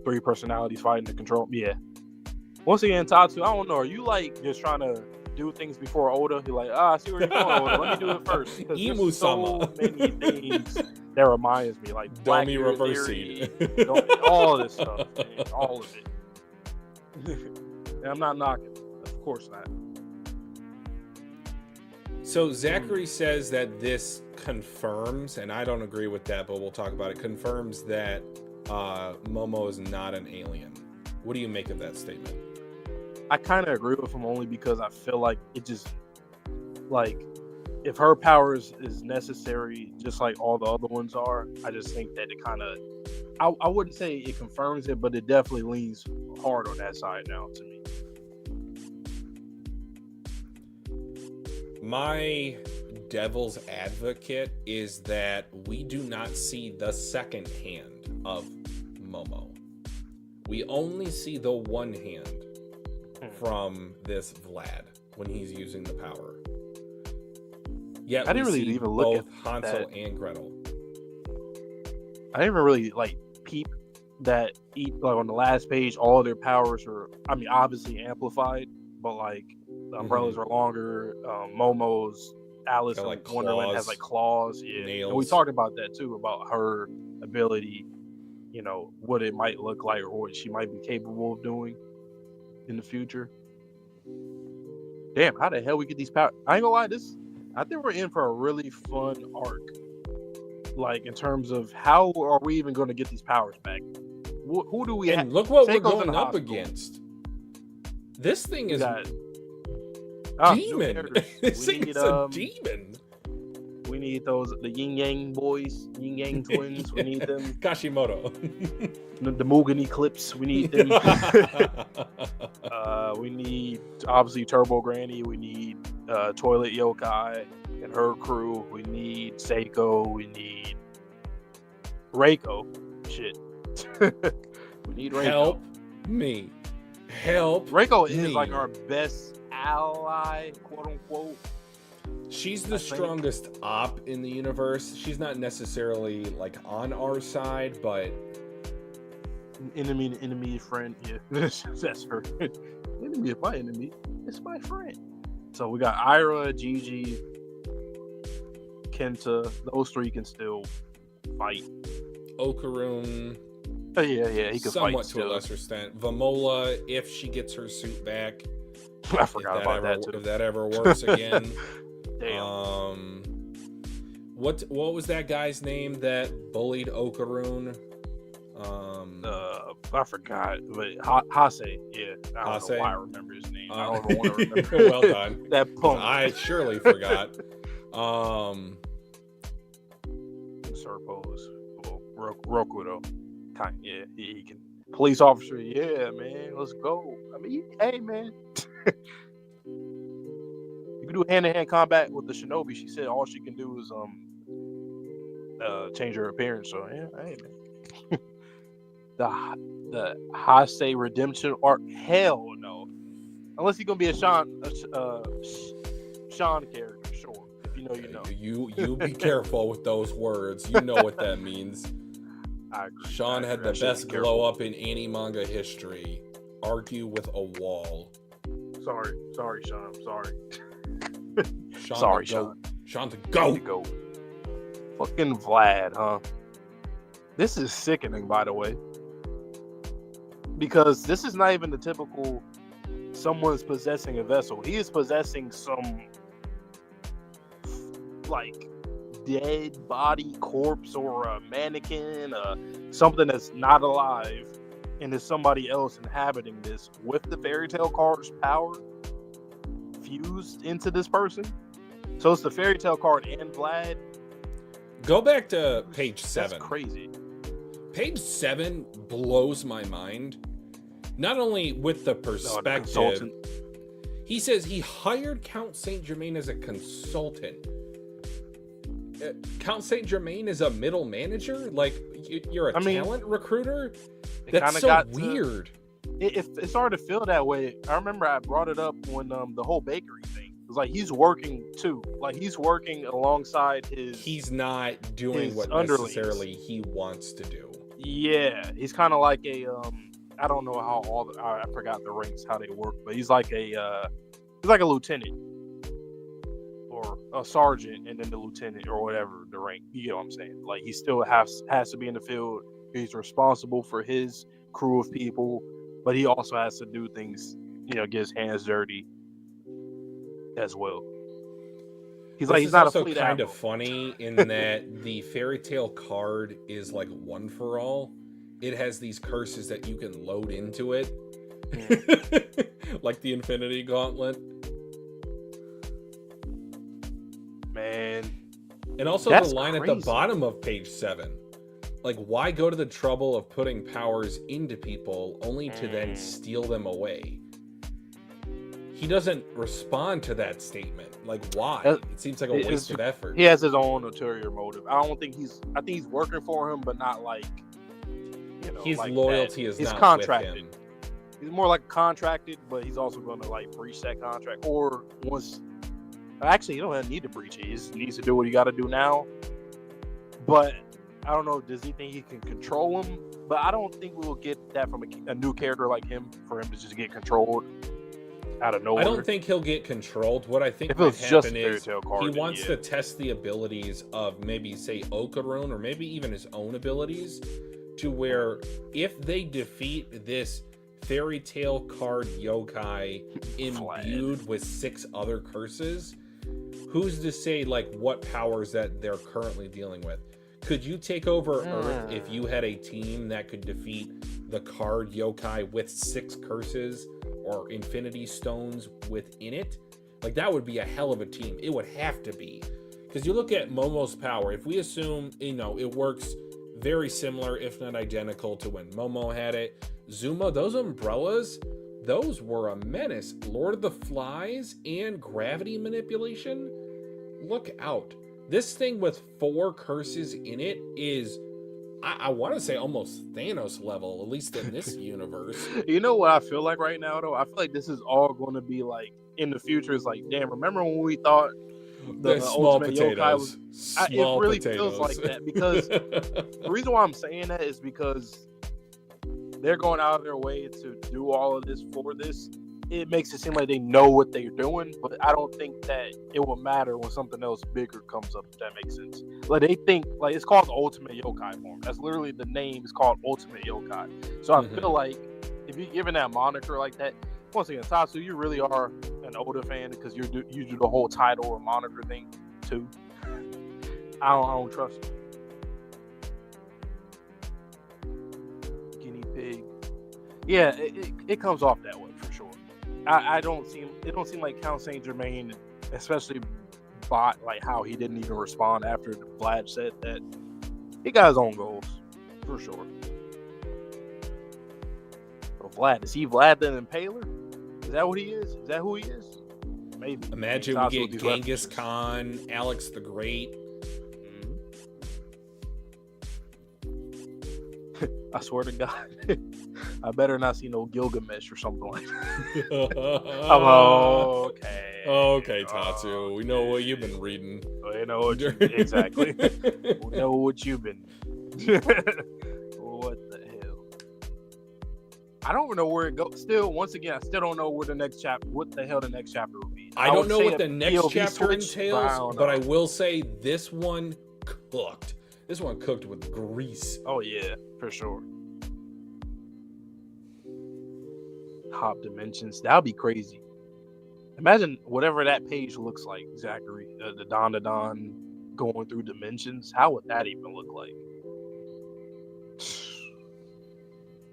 3 personalities fighting to control. Yeah. Once again, Tatsu, I don't know. Are you like just trying to do things before Oda? You're like, I see where you're going, Oda. Let me do it first. Because there's so many things that reminds me, like Black reverse Theory, all this stuff, man, all of it. And I'm not knocking, of course not. So Zachary says that this confirms, and I don't agree with that, but we'll talk about it, confirms that Momo is not an alien. What do you make of that statement? I kind of agree with him, only because I feel like it just, like, if her powers is necessary, just like all the other ones are, I just think that it kind of, I wouldn't say it confirms it, but it definitely leans hard on that side now to me. My devil's advocate is that we do not see the second hand of Momo. We only see the one hand. from this Vlad when he's using the power. Yet I didn't really even look both at Hansel that. and Gretel. I didn't even really like peep that like on the last page, all of their powers are, I mean, obviously amplified, but like the umbrellas are longer. Momo's Alice in like Wonderland has claws, like claws, yeah. nails. And we talked about that too, about her ability, you know, what it might look like or what she might be capable of doing in the future. Damn, how the hell we get these powers? I ain't gonna lie, I think we're in for a really fun arc. Like in terms of how are we even going to get these powers back? Who do we have? And look what Seiko's we're in going the up hospital. against. This thing is demon. This thing is a demon. We need the yin yang boys, yin yang twins. We need them. Kashimoto. The Mugen Eclipse. We need them. We need obviously Turbo Granny. We need Toilet Yokai and her crew. We need Seiko. We need Reiko. Shit. We need Reiko. Help me. Reiko is like our best ally, quote unquote. She's the strongest op in the universe. She's not necessarily like on our side, but enemy, friend. Yeah, that's her. Enemy is my enemy. It's my friend. So we got Ira, Gigi, Kenta. Those three can still fight. Okarun. Oh, yeah, he can somewhat fight to a lesser extent. Vamola, if she gets her suit back. I forgot about that too. If that ever works again. Damn. What was that guy's name that bullied Okarun? I forgot, but Hase, yeah. I don't know why I remember his name. I don't even want to remember. Well done. That punk. I surely forgot. Serpos. Well, Rokudo. Yeah, he can. Police officer, yeah, man, let's go. I mean, hey, man. You can do hand-to-hand combat with the shinobi. She said all she can do is change her appearance. So yeah, hey, man. the Hase redemption arc, hell no. Unless he's gonna be a Sean character, sure. If you know, you know. You be careful with those words. You know what that means. Sean had the best glow up in manga history. Argue with a wall. Sorry, Sean. I'm sorry. Sorry, Sean. Sean to go. Fucking Vlad, huh? This is sickening, by the way. Because this is not even the typical someone's possessing a vessel. He is possessing some like dead body corpse or a mannequin, something that's not alive, and there's somebody else inhabiting this with the fairy tale card's power fused into this person. So it's the fairy tale card and Vlad. Go back to page 7. That's crazy. Page 7 blows my mind. Not only with the perspective, he says he hired Count Saint Germain as a consultant. Count Saint Germain is a middle manager? Like, you're a talent recruiter? That's so weird. It started to feel that way. I remember I brought it up when the whole bakery thing. It was like he's working too. Like he's working alongside his. He's not doing what necessarily he wants to do. Yeah, he's kind of like a I don't know how I forgot the ranks how they work, but he's like a lieutenant or a sergeant, and then the lieutenant or whatever the rank. You know what I'm saying? Like he still has to be in the field. He's responsible for his crew of people, but he also has to do things, get his hands dirty as well. He's not also a fleet kind admiral. Of funny in that the fairy tale card is like one for all. It has these curses that you can load into it, like the Infinity Gauntlet. Man, and also the line crazy. At the bottom of page 7. Like, why go to the trouble of putting powers into people only to then steal them away? He doesn't respond to that statement. Like, why? It seems like a waste of effort. He has his own ulterior motive. I think he's working for him, but not like, his like loyalty that. is He's not contracted. with him. He's more like contracted, but he's also going to like breach that contract. Or once, actually, you don't need to breach it. He just needs to do what he got to do now. But I don't know. Does he think he can control him? But I don't think we will get that from a new character like him for him to just get controlled out of nowhere. I don't think he'll get controlled. What I think might happen is he wants to test the abilities of maybe, say, Okarun, or maybe even his own abilities, to where if they defeat this fairy tale card yokai imbued with 6 other curses, who's to say like what powers that they're currently dealing with? Could you take over Earth if you had a team that could defeat the card yokai with 6 curses or infinity stones within it? Like, that would be a hell of a team. It would have to be. Because you look at Momo's power, if we assume, it works very similar, if not identical, to when Momo had it. Zuma, those umbrellas, those were a menace. Lord of the Flies and gravity manipulation, look out. This thing with 4 curses in it is, I want to say, almost Thanos level, at least in this universe. You know what I feel like right now, though? I feel like this is all going to be like, in the future, it's like, damn, remember when we thought the small ultimate potatoes. Yokai was... it really feels like that, because the reason why I'm saying that is because they're going out of their way to do all of this for this. It makes it seem like they know what they're doing, but I don't think that it will matter when something else bigger comes up, if that makes sense. Like, they think, like, it's called the Ultimate Yokai form. That's literally the name. It's called Ultimate Yokai. So I feel like if you're giving that moniker like that, once again, Tatsu, you really are an Oda fan, because you do the whole title or moniker thing too. I don't trust you. Guinea pig. Yeah, it comes off that way for sure. It don't seem like Count Saint Germain, especially bought like how he didn't even respond after Vlad said that. He got his own goals for sure. But Vlad, is he Vlad the Impaler? Is that what he is? Is that who he is? Maybe. Imagine we get Genghis Khan, Alex the Great. I swear to God, I better not see no Gilgamesh or something like that. Okay. Okay, Tatsu. We know what you've been reading. We know what exactly. We know what you've been. What the hell? I don't know where it goes. Still, once again, I still don't know where the next chapter. What the hell the next chapter will be? I don't know what the next chapter entails, but I will say this one cooked. This one cooked with grease. Oh yeah, for sure. Hop dimensions. That would be crazy. Imagine whatever that page looks like, Zachary. The Dandadan going through dimensions. How would that even look like?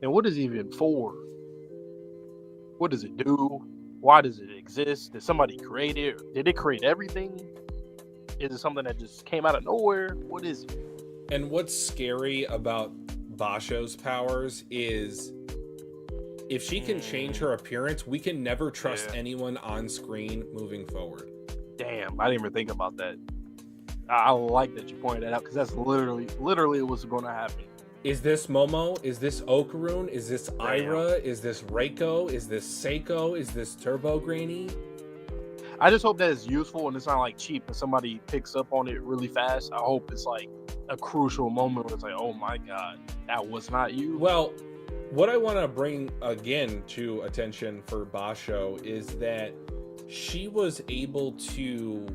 And what is it even for? What does it do? Why does it exist? Did somebody create it? Did it create everything? Is it something that just came out of nowhere? What is it? And what's scary about Basho's powers is if she can change her appearance, we can never trust anyone on screen moving forward. Damn, I didn't even think about that. I like that you pointed that out, because that's literally what's going to happen. Is this Momo? Is this Okarun? Is this Ira? Is this Reiko? Is this Seiko? Is this Turbo Granny? I just hope that it's useful and it's not like cheap and somebody picks up on it really fast. I hope it's like a crucial moment where it's like, oh my God, that was not you. Well, what I want to bring again to attention for Basho is that she was able to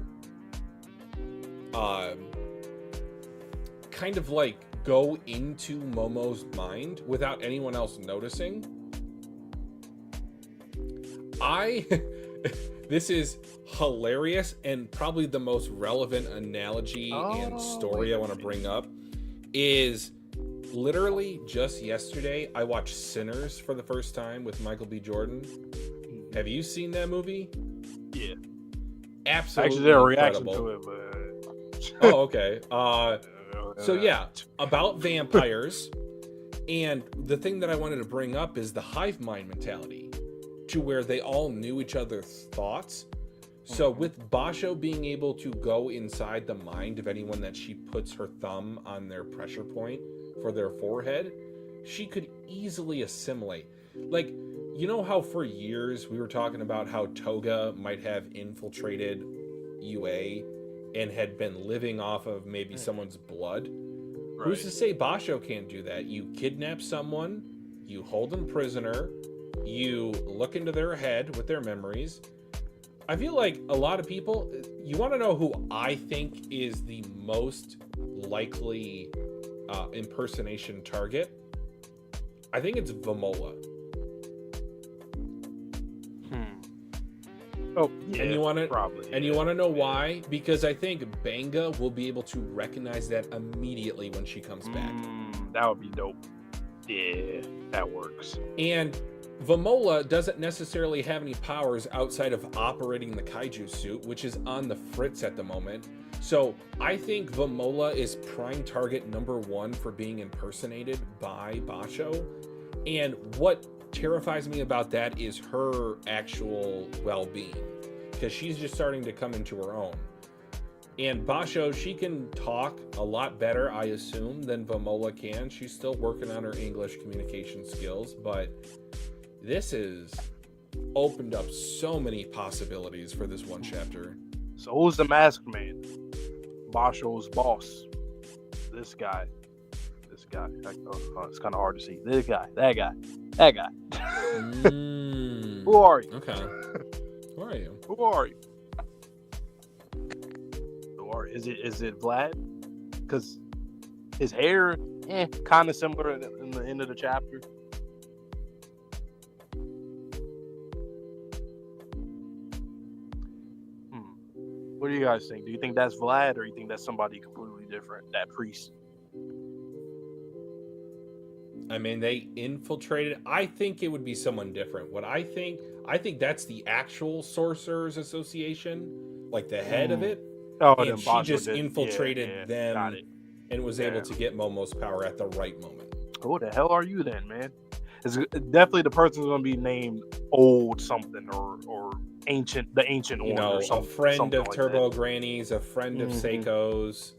kind of like go into Momo's mind without anyone else noticing. This is hilarious, and probably the most relevant analogy and story I want to bring up is literally just yesterday I watched Sinners for the first time with Michael B. Jordan. Have you seen that movie? Yeah. Absolutely. Actually, their reaction incredible. to it, but... Oh, okay. So yeah, about vampires, and the thing that I wanted to bring up is the hive mind mentality, to where they all knew each other's thoughts. So with Basho being able to go inside the mind of anyone that she puts her thumb on their pressure point for their forehead, she could easily assimilate. Like, you know how for years we were talking about how Toga might have infiltrated UA and had been living off of maybe someone's blood? Right. Who's to say Basho can't do that? You kidnap someone, you hold them prisoner, you look into their head with their memories. I feel like a lot of people, you want to know who I think is the most likely impersonation target? I think it's Vamola. Oh, yeah, and you want to probably, and you want to know why? Because I think Banga will be able to recognize that immediately when she comes back. That would be dope. Yeah, that works. And Vamola doesn't necessarily have any powers outside of operating the kaiju suit, which is on the fritz at the moment. So I think Vamola is prime target number 1 for being impersonated by Basho. And what terrifies me about that is her actual well-being, because she's just starting to come into her own. And Basho, she can talk a lot better, I assume, than Vamola can. She's still working on her English communication skills, but this has opened up so many possibilities for this one chapter. So who's the masked man? Basho's boss. This guy. It's kind of hard to see. This guy. That guy. Who are you? Okay. Who are you? Who are you? Is it Vlad? Because his hair, kind of similar in the end of the chapter. What do you guys think? Do you think that's Vlad, or you think that's somebody completely different? That priest. I mean, they infiltrated. I think it would be someone different. What I think that's the actual Sorcerers Association, like the head of it. Oh, and she just infiltrated them and was able to get Momo's power at the right moment. Who the hell are you then, man? It's definitely the person's going to be named Old something or Ancient, the Ancient One, or something. A friend of like Turbo Granny's, a friend of Seiko's.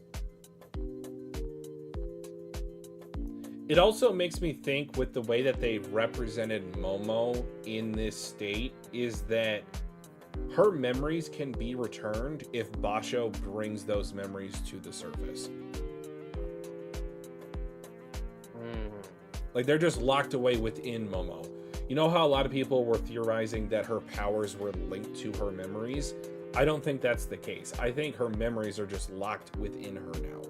It also makes me think, with the way that they've represented Momo in this state, is that her memories can be returned if Basho brings those memories to the surface. Like, they're just locked away within Momo. You know how a lot of people were theorizing that her powers were linked to her memories? I don't think that's the case. I think her memories are just locked within her now.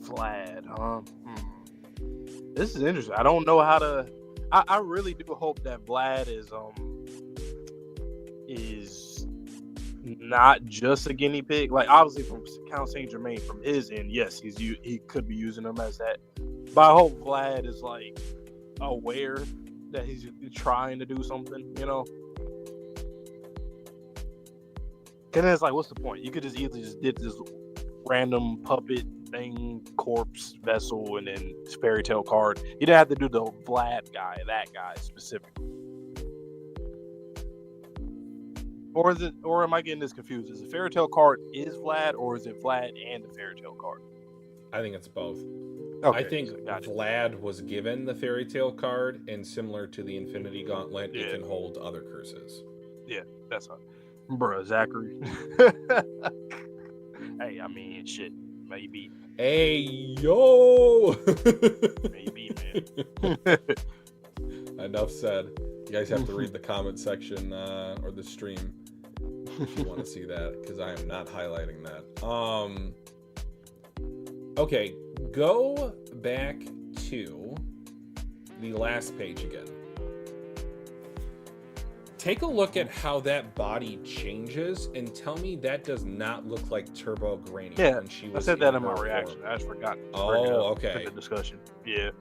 Vlad, This is interesting. I don't know how to. I really do hope that Vlad is not just a guinea pig. Like, obviously from Count Saint Germain, from his end, yes, he could be using them as that. But I hope Vlad is like aware that he's trying to do something, you know. Cause then it's like, what's the point? You could just easily just did this random puppet thing, corpse, vessel, and then fairy tale card. You didn't have to do the Vlad guy, that guy specifically. Or is it? Or am I getting this confused? Is the fairy tale card is Vlad, or is it Vlad and the fairy tale card? I think it's both. Okay, I think Vlad was given the fairy tale card, and similar to the Infinity Gauntlet, it can hold other curses. Yeah, that's right. Bruh, Zachary. Hey, I mean, shit, maybe. Hey, yo! Maybe, man. Enough said. You guys have to read the comment section or the stream if you want to see that, because I am not highlighting that. Okay, go back to the last page again. Take a look at how that body changes and tell me that does not look like Turbo Granny when she was. I said that in my reaction. I just forgot. Okay. The discussion. Yeah.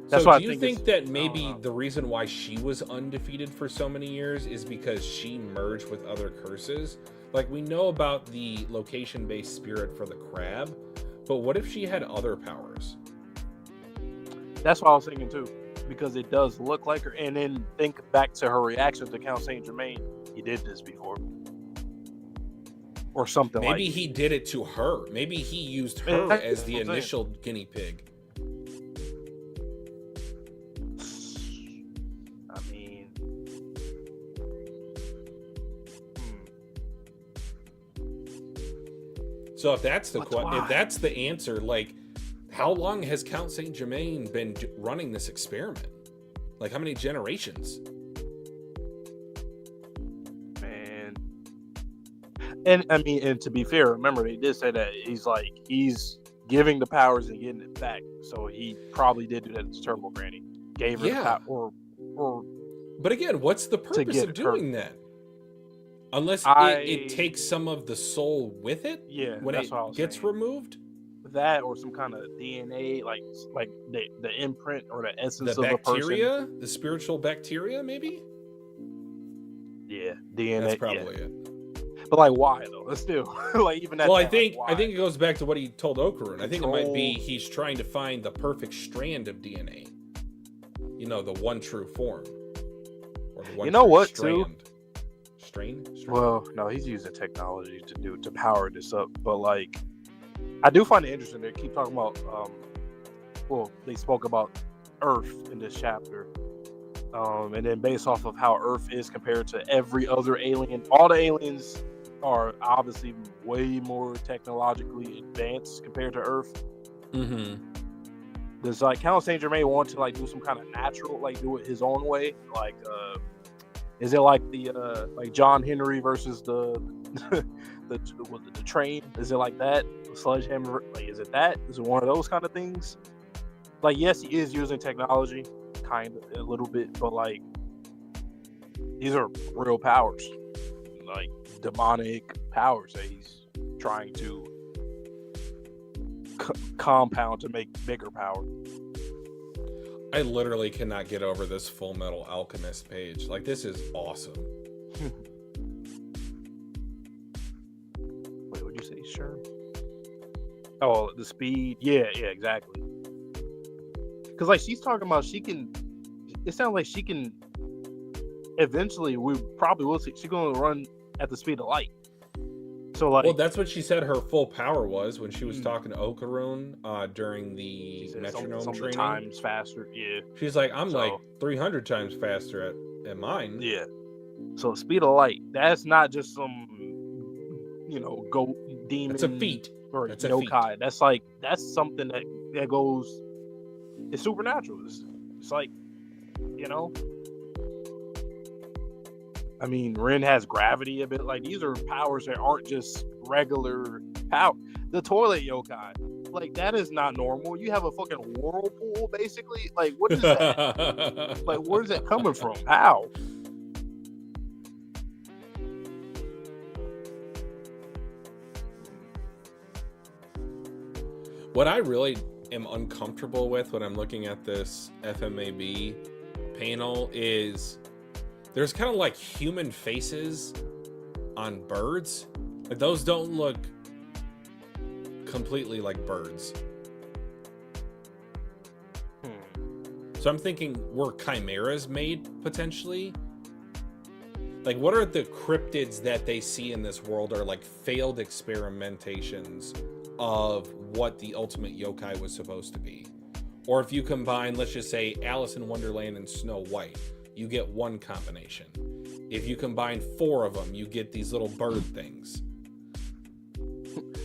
That's so do you think that maybe the reason why she was undefeated for so many years is because she merged with other curses? Like, we know about the location-based spirit for the crab, but what if she had other powers? That's what I was thinking too, because it does look like her. And then think back to her reaction to Count Saint Germain. He did this before. or something. Maybe like he did it to her. Maybe he used her as the initial guinea pig. I mean, So if that's the answer, like, how long has Count Saint Germain been running this experiment? Like, how many generations? man. And I mean, and to be fair, remember they did say that he's giving the powers and getting it back. So he probably did do that to Turbo Granny. Gave her the power, or. But again, what's the purpose of doing that? Unless it takes some of the soul with it. Yeah, when that's it what I was gets saying. removed. That or some kind of DNA, like the imprint or the essence of bacteria, a person. The spiritual bacteria, maybe. Yeah, DNA. That's probably it. But like, why though? Let's do like even that. Well, I think it goes back to what he told Okarun. I think it might be he's trying to find the perfect strand of DNA. You know, the one true form. Or the one what strand. too? Strain? Well, no, he's using technology to power this up. But like, I do find it interesting. They keep talking about, they spoke about Earth in this chapter, and then based off of how Earth is compared to every other alien, all the aliens are obviously way more technologically advanced compared to Earth. Mm-hmm. Does like Count Saint Germain want to like do some kind of natural, like do it his own way, like? Is it like the like John Henry versus the the train? Is it like that? The sledgehammer? Like, is it that? Is it one of those kind of things? Like, yes, he is using technology, kind of a little bit, but like these are real powers, like demonic powers that he's trying to compound to make bigger power. I literally cannot get over this Full Metal Alchemist page. Like, this is awesome. Wait, what'd you say, sure? Oh, the speed. Yeah, exactly. Because, like, she's talking about it sounds like she can, eventually, we probably will see, she's going to run at the speed of light. So, like, well, that's what she said her full power was when she was talking to Okarun during the metronome training. Times faster, yeah. She's like, I'm like 300 times faster at mine. Yeah. So speed of light, that's not just some, goat demon. That's a feat. Or that's yokai. That's something that goes. It's supernatural. It's like, I mean, Ren has gravity a bit. Like, these are powers that aren't just regular power. The toilet yokai, like, that is not normal. You have a fucking whirlpool, basically. Like, what is that? Like, where's that coming from? How? What I really am uncomfortable with when I'm looking at this FMAB panel is there's kind of like human faces on birds. Like, those don't look completely like birds. So I'm thinking, were chimeras made potentially? Like, what are the cryptids that they see in this world are like failed experimentations of what the ultimate yokai was supposed to be? Or if you combine, let's just say, Alice in Wonderland and Snow White, you get one combination. If you combine 4 of them, you get these little bird things.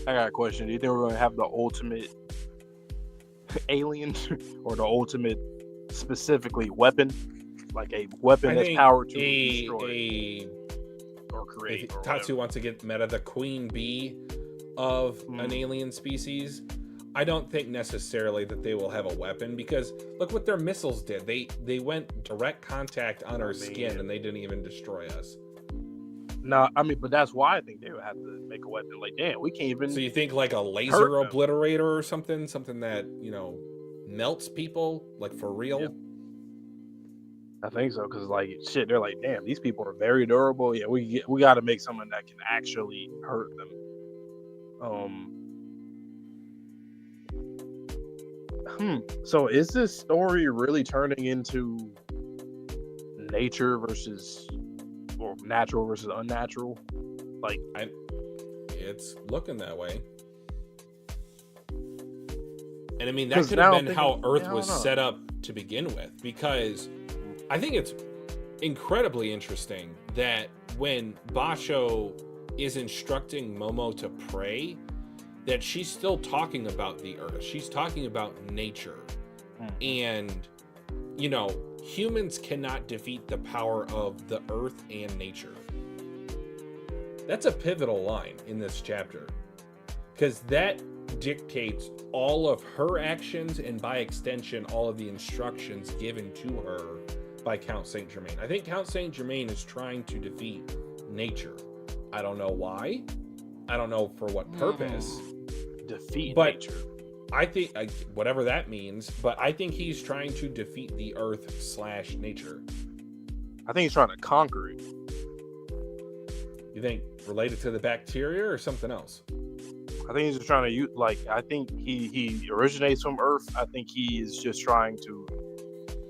I got a question. Do you think we're going to have the ultimate alien or the ultimate specifically weapon? Like a weapon that's powered to destroy or create. If Tatsu wants to get meta, the queen bee of an alien species, I don't think necessarily that they will have a weapon, because look what their missiles did. They went direct contact on our skin and they didn't even destroy us. No, I mean, but that's why I think they would have to make a weapon. Like, damn, we can't even. So you think like a laser obliterator or something that, melts people, like, for real? Yeah. I think so, because like, shit, they're like, damn, these people are very durable. Yeah, we got to make someone that can actually hurt them. So is this story really turning into nature versus, or natural versus unnatural? Like, It's looking that way. And I mean, that could have been how Earth was set up to begin with, because I think it's incredibly interesting that when Basho is instructing Momo to pray, that she's still talking about the Earth. She's talking about nature. And, you know, humans cannot defeat the power of the Earth and nature. That's a pivotal line in this chapter, because that dictates all of her actions and, by extension, all of the instructions given to her by Count Saint Germain. I think Count Saint Germain is trying to defeat nature. I don't know why. I don't know for what purpose. Defeat nature. I think, whatever that means, but I think he's trying to defeat the Earth/nature. I think he's trying to conquer it. You think related to the bacteria or something else? I think he's just trying to use, like, I think he originates from Earth. I think he is just trying to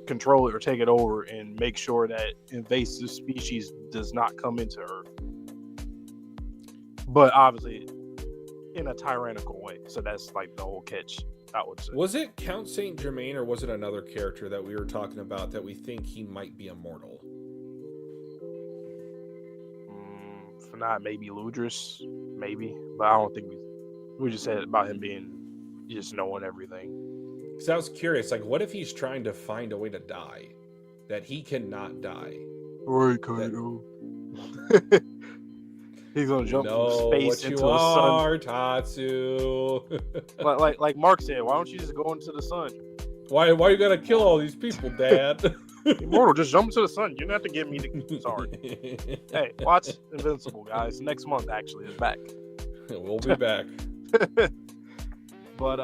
control it or take it over and make sure that invasive species does not come into Earth. But obviously in a tyrannical way. So that's like the whole catch, I would say. Was it Count Saint Germain or was it another character that we were talking about that we think he might be immortal? If not, maybe Ludris, maybe. But I don't think we just said about him being just knowing everything. Because I was curious, like, what if he's trying to find a way to die? That he cannot die. Right, Kaido. He's gonna jump from space into the sun. Tatsu. like Mark said, why don't you just go into the sun? Why you gotta kill all these people, Dad? Immortal, just jump into the sun. You don't have to give me the sorry. Hey, watch Invincible, guys. Next month actually is back. We'll be back. But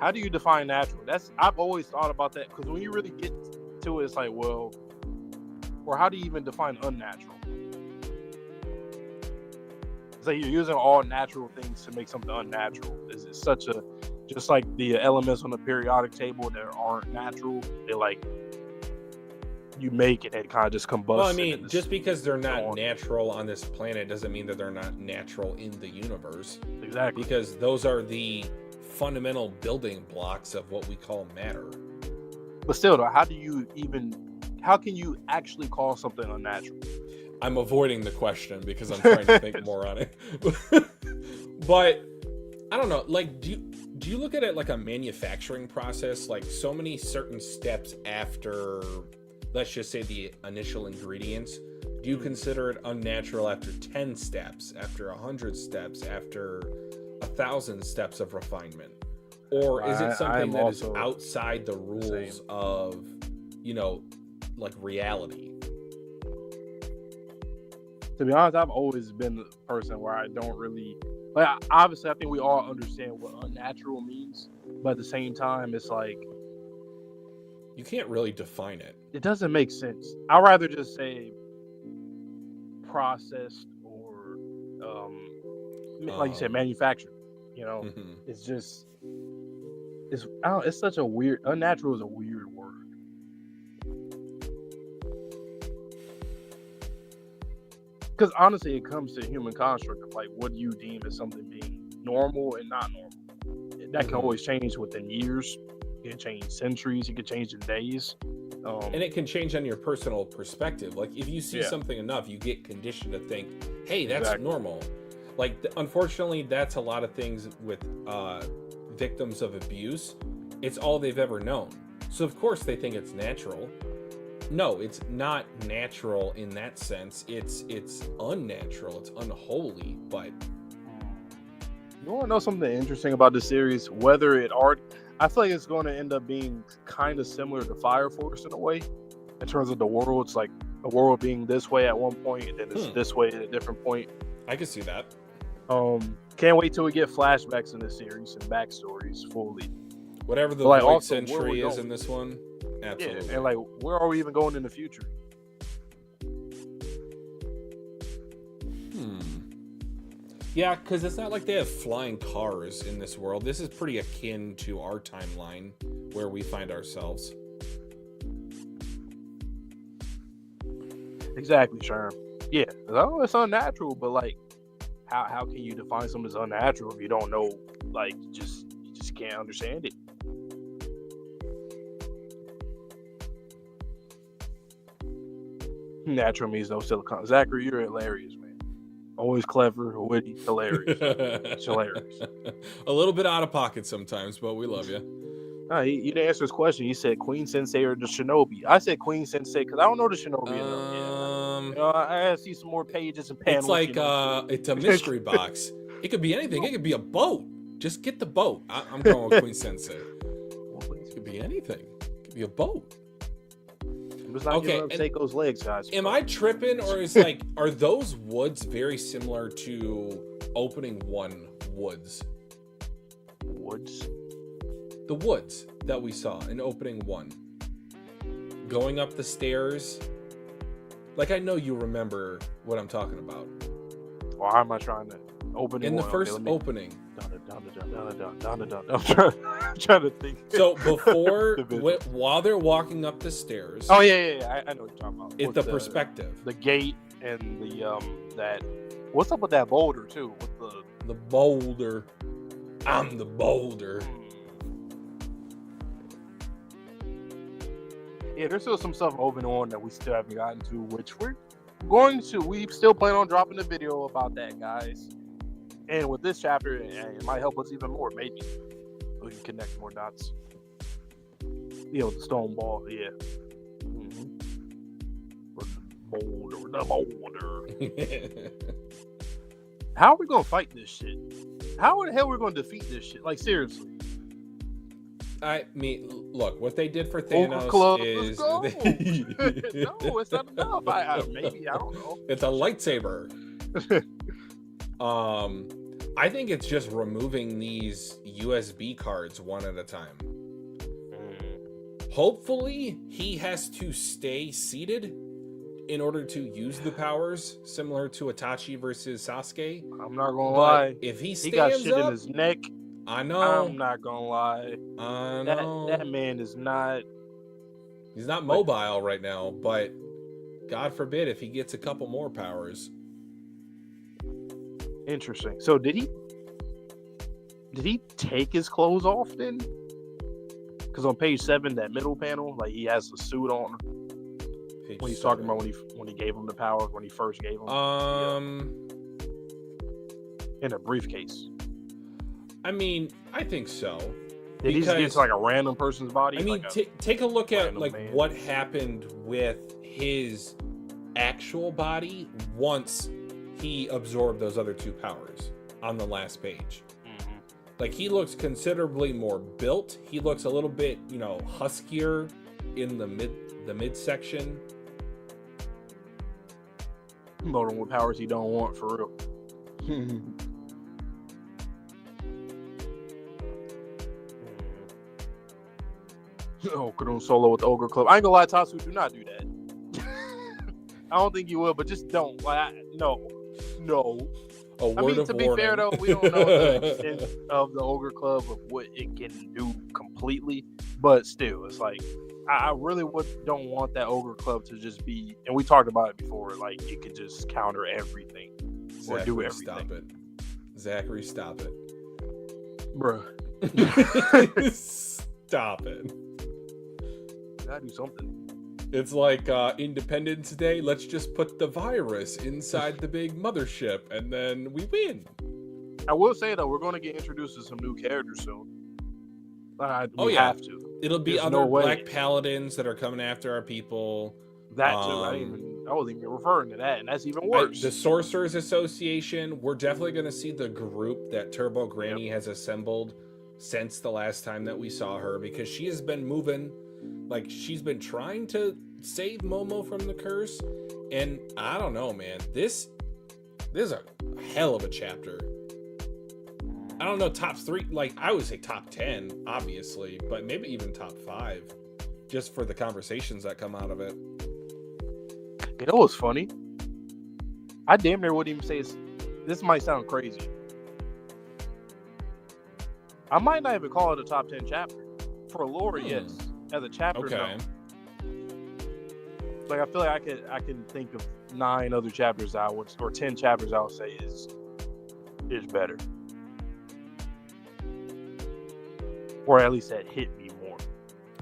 how do you define natural? I've always thought about that, because when you really get to it, it's like, well, or how do you even define unnatural? It's like you're using all natural things to make something unnatural. It's such a, just like the elements on the periodic table that aren't natural, they're like, you make it and kind of just combust. Well, I mean, just because they're not natural on this planet doesn't mean that they're not natural in the universe. Exactly. Because those are the fundamental building blocks of what we call matter. But still, though, how can you actually call something unnatural? I'm avoiding the question because I'm trying to think more on it. But I don't know, like, do you look at it like a manufacturing process? Like, so many certain steps after, let's just say, the initial ingredients, do you consider it unnatural after 10 steps, after 100 steps, after 1,000 steps of refinement? Or is it something that is outside the rules of, you know, like, reality? To be honest, I've always been the person where I don't really, like, obviously I think we all understand what unnatural means, but at the same time, it's like, you can't really define it. It doesn't make sense. I'd rather just say processed or, like you said, manufactured. You know, it's just, it's such a weird, unnatural is a weird word. Because honestly, it comes to human construct of, like, what do you deem as something being normal and not normal? That can always change within years. It can change centuries. It can change in days. And it can change on your personal perspective. Like, if you see something enough, you get conditioned to think, hey, that's normal. Like, unfortunately, that's a lot of things with victims of abuse. It's all they've ever known. So, of course, they think it's natural. No, it's not natural in that sense. It's unnatural. It's unholy. But you want to know something interesting about this series? Whether it I feel like it's going to end up being kind of similar to Fire Force in a way, in terms of the world. It's like the world being this way at one point, and then it's this way at a different point. I can see that. Can't wait till we get flashbacks in this series and backstories fully. Whatever the White Century is in this one. Absolutely. Yeah, and like, where are we even going in the future? Yeah, because it's not like they have flying cars in this world. This is pretty akin to our timeline where we find ourselves. Exactly, Sherm. Yeah, it's unnatural, but like, how can you define something as unnatural if you don't know? Like, you just can't understand it. Natural means no silicon. Zachary, you're hilarious, man. Always clever, witty, hilarious. It's hilarious. A little bit out of pocket sometimes, but we love you. No, you didn't answer his question. You said Queen Sensei or the Shinobi. I said Queen Sensei because I don't know the Shinobi enough. You know, I see some more pages and panels. It's like it's a mystery box. It could be anything. It could be a boat. Just get the boat. I'm going with Queen Sensei. It could be anything. It could be a boat. I'm just not giving up Seiko's legs, guys. Am I tripping, or is like, are those woods very similar to opening 1 woods? Woods? The woods that we saw in opening 1. Going up the stairs. Like, I know you remember what I'm talking about. Why am I trying to open in the first opening? I'm trying to think. So before, while they're walking up the stairs. Oh yeah. I know what you're talking about. It's the perspective, the gate, and the that. What's up with that boulder too? With the boulder. I'm the boulder. Yeah, there's still some stuff moving on that we still haven't gotten to, which we still plan on dropping a video about that, guys. And with this chapter, it might help us even more, maybe. We can connect more dots. You know, the stone ball, yeah. Mm-hmm. The boulder. How are we going to fight this shit? How the hell are we going to defeat this shit? Like, seriously. I mean, look, what they did for Thanos is... No, it's not enough. Maybe, I don't know. It's a lightsaber. I think it's just removing these USB cards one at a time. Hopefully, he has to stay seated in order to use the powers, similar to Itachi versus Sasuke. I'm not gonna lie. If he stands got shit up, in his neck. I know. I'm not gonna lie. I know. That man is not. He's not mobile right now, but God forbid if he gets a couple more powers. Interesting. So did he take his clothes off then? Because on page 7, that middle panel, like he has the suit on. When he's talking about when he gave him the power, when he first gave him. In a briefcase. I mean, I think so. Did he just get to like a random person's body? I mean, like take a look at like what happened with his actual body once he absorbed those other 2 powers on the last page. Mm-hmm. Like, he looks considerably more built. He looks a little bit, huskier in the midsection. Loading with powers he don't want, for real. Oh, Kudun solo with the Ogre Club. I ain't gonna lie, Tatsu, do not do that. I don't think you will, but just don't. Like, no. I mean, to be fair though, we don't know the extent of the Ogre Club of what it can do completely, but still, it's like I really don't want that Ogre Club to just be. And we talked about it before. Like, it could just counter everything or do everything. Stop it, Zachary. Stop it, bruh. Stop it. Gotta do something. It's like Independence Day. Let's just put the virus inside the big mothership, and then we win. I will say though, we're going to get introduced to some new characters soon. We have to. It'll be other Black Paladins that are coming after our people. That too. I wasn't even referring to that, and that's even worse. The Sorcerers Association. We're definitely going to see the group that Turbo Granny has assembled since the last time that we saw her, because she has been moving. Like, she's been trying to save Momo from the curse, and I don't know, man. This is a hell of a chapter. I don't know, top 3, like, I would say top 10, obviously, but maybe even top 5, just for the conversations that come out of it. You know what's funny? I damn near wouldn't even say this might sound crazy. I might not even call it a top 10 chapter. For lore, yes. As a chapter, no. Like, I feel like I can think of 9 other chapters or 10 chapters I would say is is better, or at least that hit me more.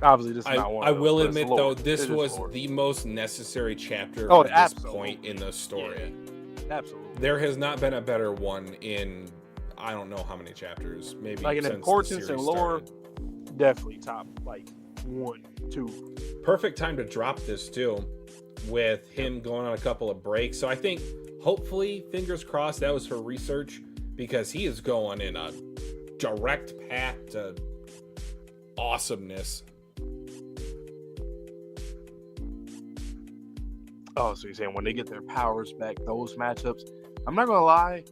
Obviously, this is not one. I will admit though, this was the most necessary chapter at this point in the story. Yeah, absolutely. There has not been a better one in I don't know how many chapters. Maybe like in since importance the and series lore, started. definitely top like 1, 2. Perfect time to drop this too, with him going on a couple of breaks. So I think, hopefully, fingers crossed, that was for research, because he is going in a direct path to awesomeness. Oh, so you're saying when they get their powers back, those matchups? I'm not gonna lie.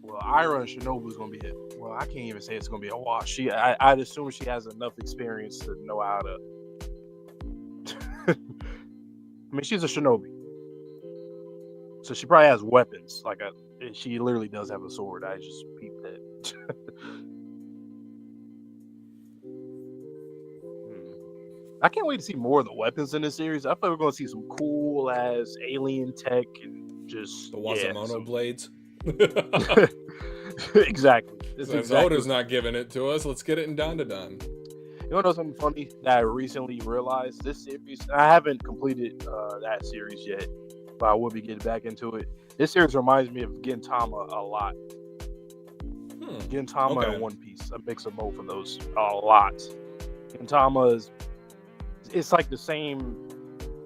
Well, Ira and Shinobu's gonna be hit. Well, I can't even say it's gonna be a wash. I'd assume she has enough experience to know how to. I mean, she's a shinobi, so she probably has weapons. She literally does have a sword. I just peeped that. I can't wait to see more of the weapons in this series. I thought we were going to see some cool ass alien tech and just the Wasamono blades. Exactly. Since Oda's not giving it to us, let's get it in Dandadan. You want to know something funny that I recently realized? This series, I haven't completed that series yet, but I will be getting back into it. This series reminds me of Gintama a lot. Gintama and One Piece, a mix of both of those a lot. Gintama it's like the same,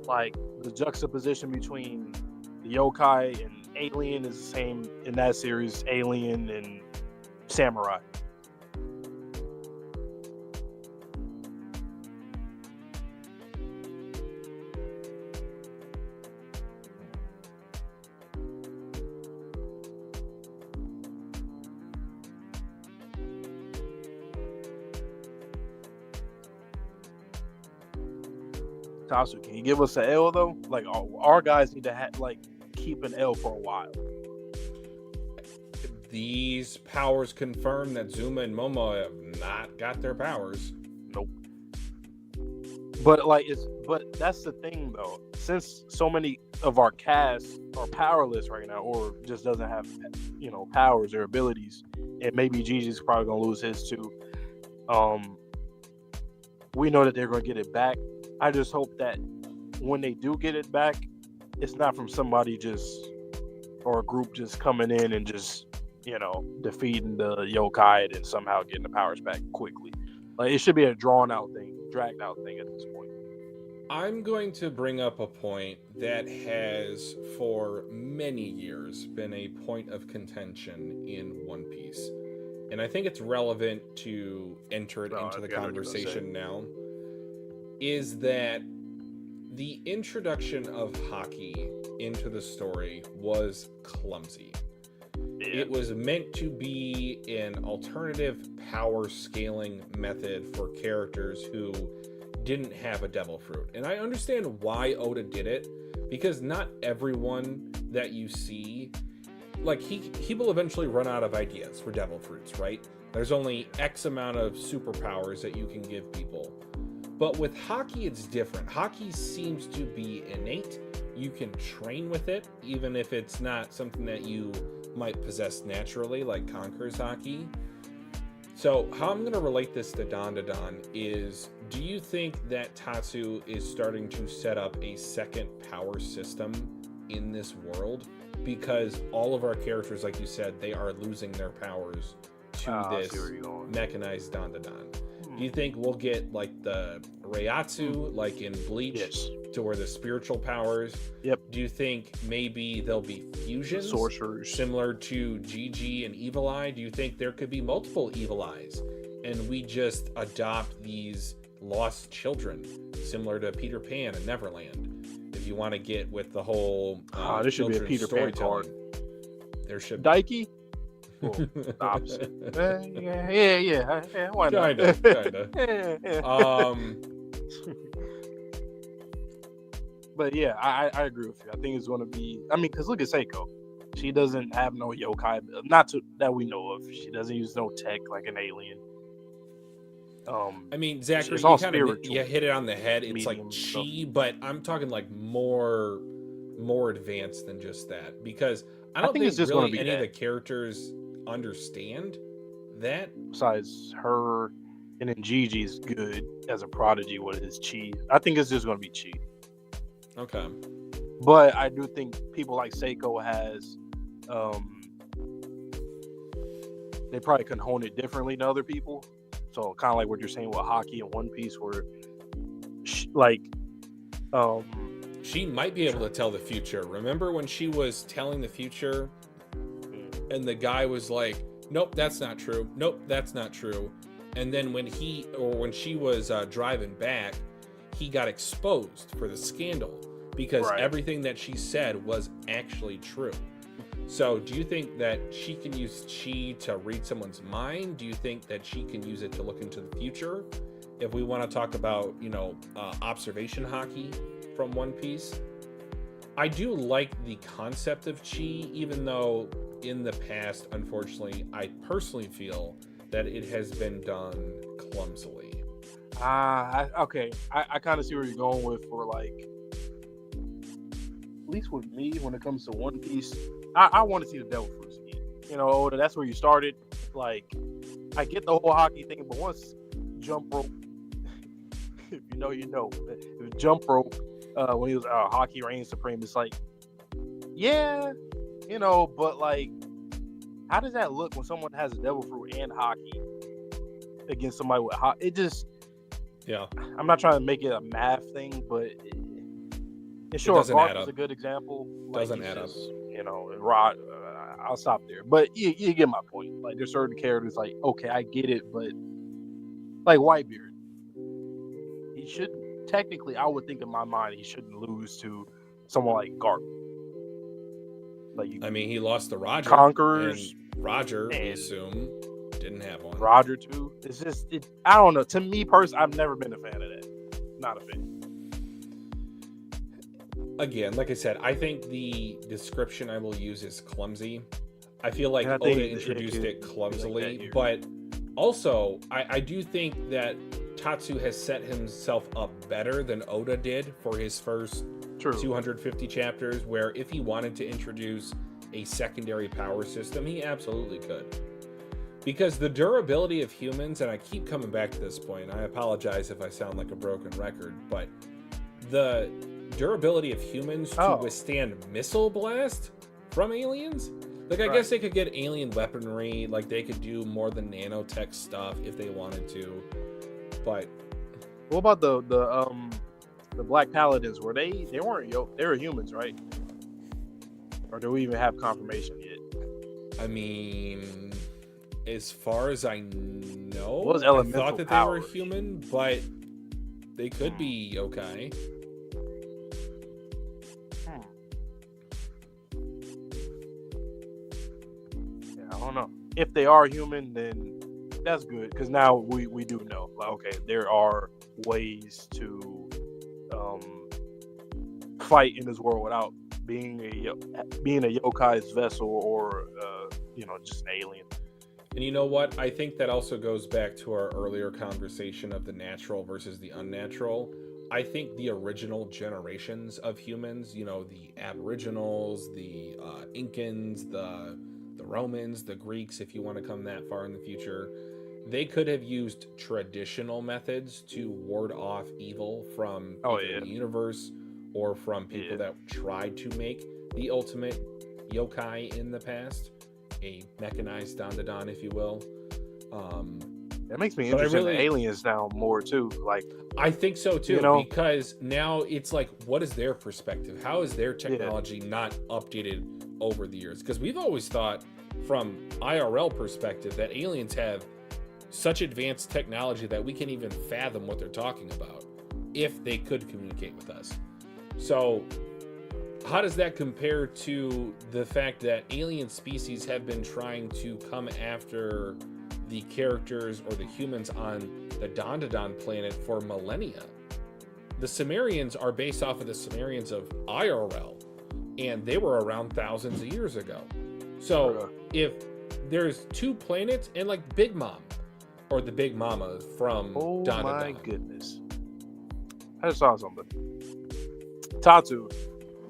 like the juxtaposition between the yokai and alien is the same in that series, alien and samurai. Tatsu, can you give us an L though? Like our guys need to keep an L for a while. These powers confirm that Zuma and Momo have not got their powers. Nope. But that's the thing though. Since so many of our cast are powerless right now, or just doesn't have powers or abilities, and maybe Gigi's probably gonna lose his too. We know that they're gonna get it back. I just hope that when they do get it back, it's not from somebody or a group just coming in and just, defeating the yokai and somehow getting the powers back quickly. Like, it should be a dragged out thing at this point. I'm going to bring up a point that has, for many years, been a point of contention in One Piece. And I think it's relevant to enter it into the conversation now. Is that the introduction of Haki into the story was clumsy. Yeah. It was meant to be an alternative power scaling method for characters who didn't have a devil fruit. And I understand why Oda did it, because not everyone that you see, like he will eventually run out of ideas for devil fruits, right? There's only X amount of superpowers that you can give people. But with Haki, it's different. Haki seems to be innate. You can train with it, even if it's not something that you might possess naturally, like Conqueror's Haki. So how I'm going to relate this to Dandadan is, do you think that Tatsu is starting to set up a second power system in this world? Because all of our characters, like you said, they are losing their powers to this mechanized Dandadan. Do you think we'll get like the Reiatsu, like in Bleach, to where the spiritual powers? Yep. Do you think maybe there'll be fusions, sorcerers, similar to Gigi and Evil Eye? Do you think there could be multiple Evil Eyes, and we just adopt these lost children, similar to Peter Pan and Neverland? If you want to get with the whole there should be a Peter Pan card. There should Daiki. Well, the opposite. Yeah. Why not? Kinda. But yeah, I agree with you. I think it's going to be. I mean, because look at Seiko. She doesn't have no yokai, that we know of. She doesn't use no tech like an alien. I mean, Zachary, it's all you kind of spiritual. you hit it on the head. It's like medium chi, stuff. but I'm talking like more advanced than just that, because I don't think think it's just gonna really be any of that. the characters understand that. Besides her, and then Gigi's good as a prodigy with his chi. I think it's just gonna be chi. Okay. But I do think people like Seiko has, they probably can hone it differently than other people. So kind of like what you're saying with Hockey and One Piece, where she might be able to tell the future. Remember when she was telling the future, and the guy was like, "Nope, that's not true. Nope, that's not true." And then when she was driving back, he got exposed for the scandal because everything that she said was actually true. So do you think that she can use chi to read someone's mind? Do you think that she can use it to look into the future? If we want to talk about, observation hockey from One Piece, I do like the concept of chi, even though in the past, unfortunately, I personally feel that it has been done clumsily. I kind of see where you're going with, for like, at least with me, when it comes to One Piece, I want to see the Devil Fruit again. Oda, that's where you started. Like, I get the whole hockey thing, but once jump rope, if you know, jump rope, when he was hockey reigns supreme, it's like, yeah, but like, how does that look when someone has a Devil Fruit and hockey against somebody with hockey? It just, I'm not trying to make it a math thing, but in short, Bark is a good example. Doesn't add up. Rod, I'll stop there. But you get my point. Like, there's certain characters, like, okay, I get it, but like Whitebeard, he shouldn't, technically, I would think in my mind, he shouldn't lose to someone like Garp. Like, he lost to Roger. Conquerors. And Roger, we assume, didn't have one. Roger, too. It's just, I don't know. To me, personally, I've never been a fan of that. Not a fan. Again, like I said, I think the description I will use is clumsy. I feel like Oda introduced it clumsily, like but also I do think that Tatsu has set himself up better than Oda did for his first 250 chapters, where if he wanted to introduce a secondary power system, he absolutely could. Because the durability of humans, and I keep coming back to this point, I apologize if I sound like a broken record, but the durability of humans to withstand missile blast from aliens, like, I guess they could get alien weaponry, like they could do more than nanotech stuff if they wanted to, but what about the Black Paladins? Were they weren't they were humans, right? Or do we even have confirmation yet? I mean, as far as I know, I thought that they were human, but they could be yokai. I don't know. If they are human, then that's good, because now we do know. Like, okay, there are ways to fight in this world without being a yokai's vessel or just an alien. And you know what? I think that also goes back to our earlier conversation of the natural versus the unnatural. I think the original generations of humans, the Aboriginals, the Incans, the Romans, the Greeks, if you want to come that far in the future, they could have used traditional methods to ward off evil from the universe, or from people that tried to make the ultimate yokai in the past, a mechanized Dandadan, if you will. That makes me interested in aliens now more too. Like, I think so too, because now it's like, what is their perspective? How is their technology not updated over the years? Because we've always thought, from IRL perspective, that aliens have such advanced technology that we can't even fathom what they're talking about if they could communicate with us. So how does that compare to the fact that alien species have been trying to come after the characters or the humans on the Dandadan planet for millennia? The Sumerians are based off of the Sumerians of IRL, and they were around thousands of years ago. So if there's two planets, and like Big Mom, or the Big Mama from Dandadan. My goodness. I just saw something. Tatsu,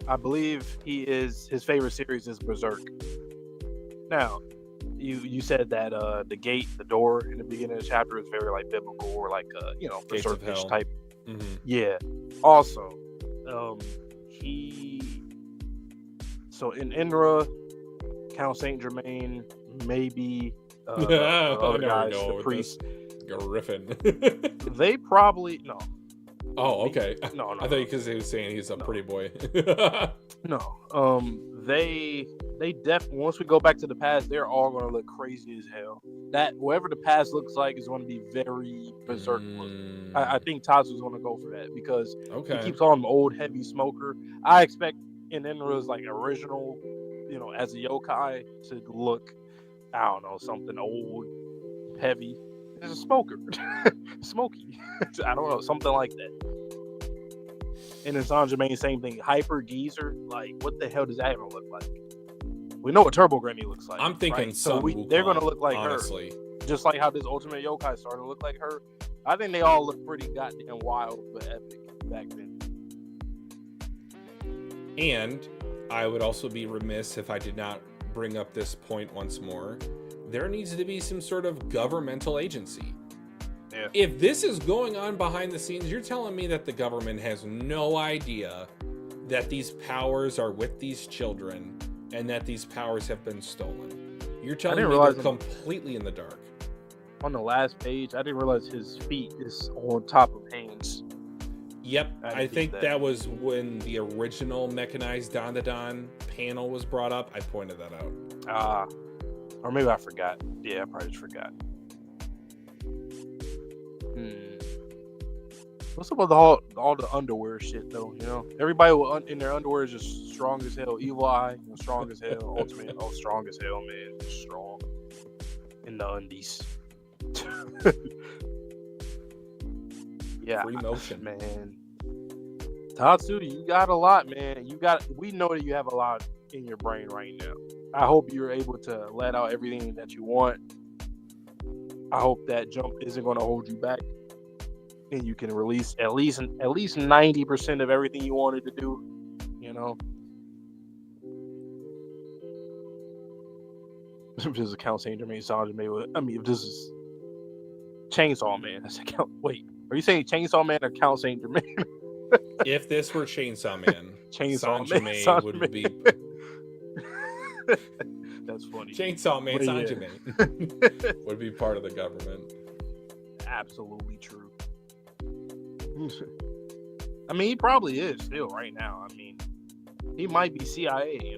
I believe his favorite series is Berserk. Now, you said that the door in the beginning of the chapter is very like biblical or like Berserk-ish type. Mm-hmm. Yeah. Also, so in Enenra, Count Saint Germain, maybe the other guys, the priest, Griffin. They probably no. Oh, okay. No. I thought because he was saying he's a pretty boy. No. They definitely, once we go back to the past, they're all gonna look crazy as hell. That whatever the past looks like is going to be very Berserk look. I think Tatsu's gonna go for that because he keeps calling him old heavy smoker. I expect in Enra's like original, as a yokai to look, I don't know, something old, heavy. As a smoker, smoky. I don't know, something like that. And in Saint Germain, same thing. Hyper geezer. Like, what the hell does that even look like? We know what Turbo Granny looks like. I'm thinking right? So they're gonna look like honestly. her, just like how this Ultimate Yokai started to look like her. I think they all look pretty goddamn wild but epic back then. And I would also be remiss if I did not bring up this point once more. There needs to be some sort of governmental agency. Yeah. If this is going on behind the scenes, you're telling me that the government has no idea that these powers are with these children and that these powers have been stolen. You're telling me they're completely in the dark. On the last page, I didn't realize his feet is on top of Haynes. Yep, I think that was when the original mechanized Dandadan panel was brought up. I pointed that out. Or maybe I forgot. Yeah, I probably just forgot. What's up with all the underwear shit, though? Everybody in their underwear is just strong as hell. Evil Eye, strong as hell. Ultimate, strong as hell, man. Just strong. In the undies. Yeah. Free motion. Man. Tatsu, you got a lot, man. We know that you have a lot in your brain right now. I hope you're able to let out everything that you want. I hope that jump isn't going to hold you back, and you can release at least 90% of everything you wanted to do. If this is Count Saint Germain, if this is Chainsaw Man, wait, are you saying Chainsaw Man or Count Saint Germain? If this were Chainsaw Man, Chainsaw Man would be. That's funny. Chainsaw Man, Saint Germain would be part of the government. Absolutely true. He probably is still right now. He might be CIA.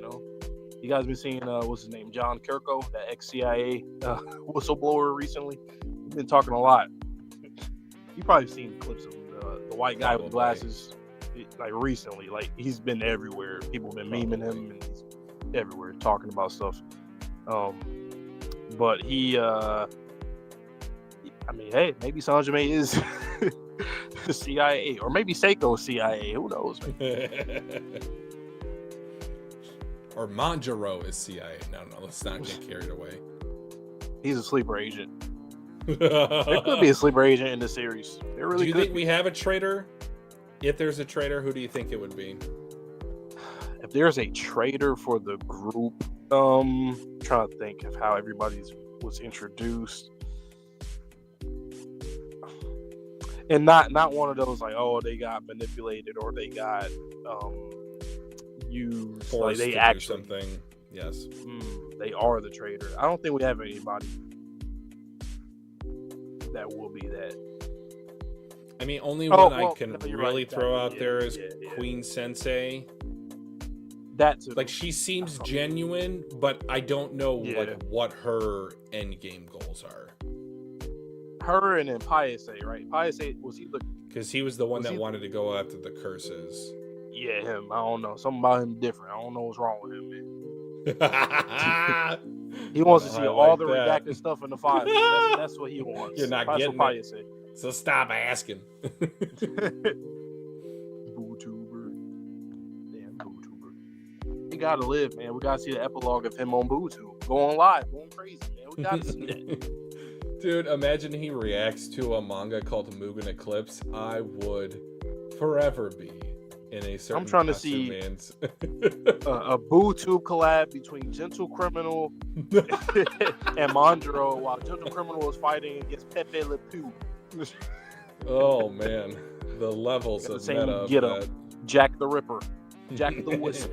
You guys been seeing what's his name, John Kirko, that ex-CIA whistleblower recently. He's been talking a lot. You probably seen clips of the white guy with glasses, like recently. Like he's been everywhere. People have been memeing him, and he's everywhere talking about stuff. But he, hey, maybe Saint Germain is the CIA, or maybe Seiko's CIA. Who knows? Or Manjaro is CIA. No, let's not get carried away. He's a sleeper agent. There could be a sleeper agent in the series. There really. Do you think we have a traitor? If there's a traitor, who do you think it would be? If there's a traitor for the group, trying to think of how everybody was introduced, and not one of those like, oh, they got manipulated or they got used, forced like they to actually do something. Yes, they are the traitor. I don't think we have anybody that will be that. Only one I can really right, throw out there is Queen Sensei. That too. Like, she seems genuine, but I don't know what her end game goals are. Her and then Piase, right? Piase, was he the? Because he was the one that wanted to go after the curses. Yeah, him. I don't know. Something about him different. I don't know what's wrong with him, man. He wants to see all the redacted stuff in the file. That's what he wants. You're not getting it. So stop asking. Bootuber. Damn Bootuber. He gotta live, man. We gotta see the epilogue of him on Bootu. Going live, going crazy, man. We gotta see that. Dude, imagine he reacts to a manga called Mugen Eclipse. I would forever be in a certain I'm trying to Tatsu see man's. a Boo-Tube collab between Gentle Criminal and Mondro while Gentle Criminal is fighting against Pepe Le Pew. Oh man, the levels Got the of same meta of get up. that. Jack the Ripper, Jack the Whistle.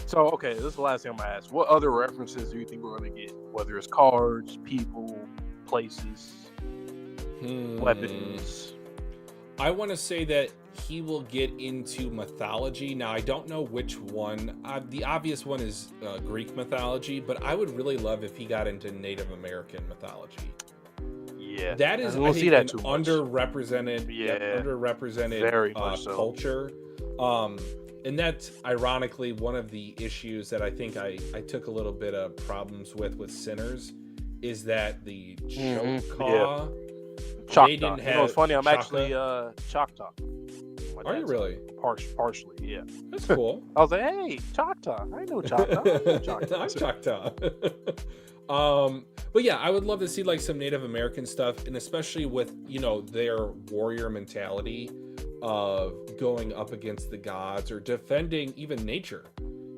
So, okay, this is the last thing I'm gonna ask. What other references do you think we're gonna get? Whether it's cards, people, places, weapons. I want to say that he will get into mythology. Now, I don't know which one. The obvious one is Greek mythology, but I would really love if he got into Native American mythology. Yeah, that is we'll see that too much. underrepresented, very much so. culture. And that's ironically one of the issues that I think I took a little bit of problems with Sinners, is that the Choctaw. Choctaw. They didn't have. You know, it's funny. I'm Choctaw. actually Choctaw. Are you really? Partially, yeah. That's cool. I was like, hey, Choctaw. I know Choctaw. I'm Choctaw. But yeah, I would love to see like some Native American stuff, and especially with, you know, their warrior mentality of going up against the gods or defending even nature,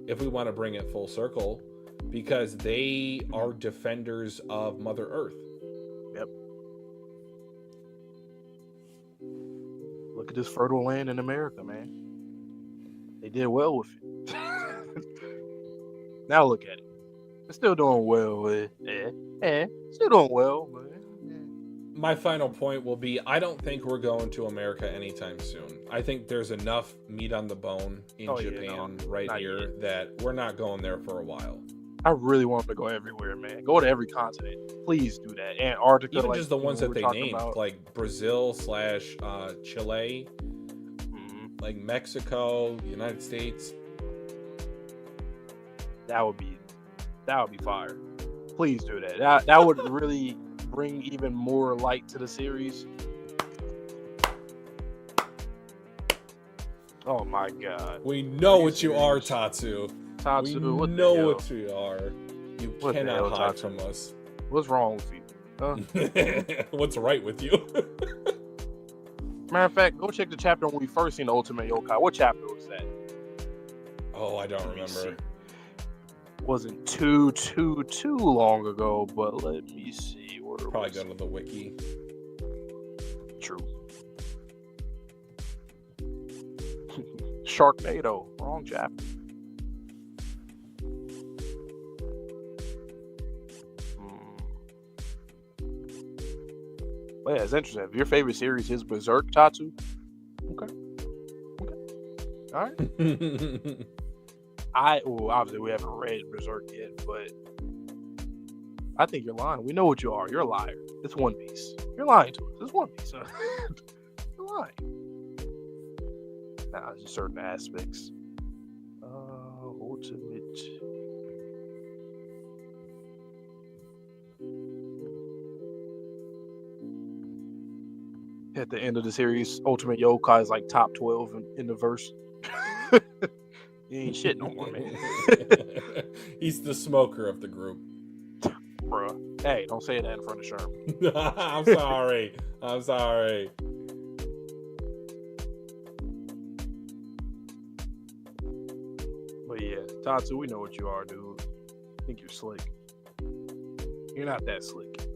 if we want to bring it full circle, because they are defenders of Mother Earth. Yep. Look at this fertile land in America, man. They did well with it. Now look at it. They're still doing well with it. Still doing well, but My final point will be, I don't think we're going to America anytime soon. I think there's enough meat on the bone in Japan here that we're not going there for a while. I really want them to go everywhere, man. Go to every continent. Please do that. Antarctica. Even just the ones that they named, like Brazil / Chile, like Mexico, United States. That would be fire. Please do that. That would really bring even more light to the series. Oh my god. We know what you are, Tatsu. Tatsu, we what know what you are. You cannot hide from us. What's wrong with you? Huh? What's right with you? Matter of fact, go check the chapter when we first seen the Ultimate Yokai. What chapter was that? Oh, I don't remember. Wasn't too long ago, but let me see. Probably go to the wiki. True. Sharknado. Wrong chapter. Well, yeah, it's interesting. If your favorite series is Berserk, Tatsu, okay. All right. Obviously we haven't read Berserk yet, but I think you're lying. We know what you are. You're a liar. It's One Piece. You're lying to us. It's One Piece. You're lying. Nah, just certain aspects. Ultimate. At the end of the series, Ultimate Yokai is like top 12 in the verse. He ain't shit no more, man. He's the smoker of the group. Bruh. Hey, don't say that in front of Sherm. I'm sorry. I'm sorry. But yeah, Tatsu, we know what you are, dude. I think you're slick. You're not that slick.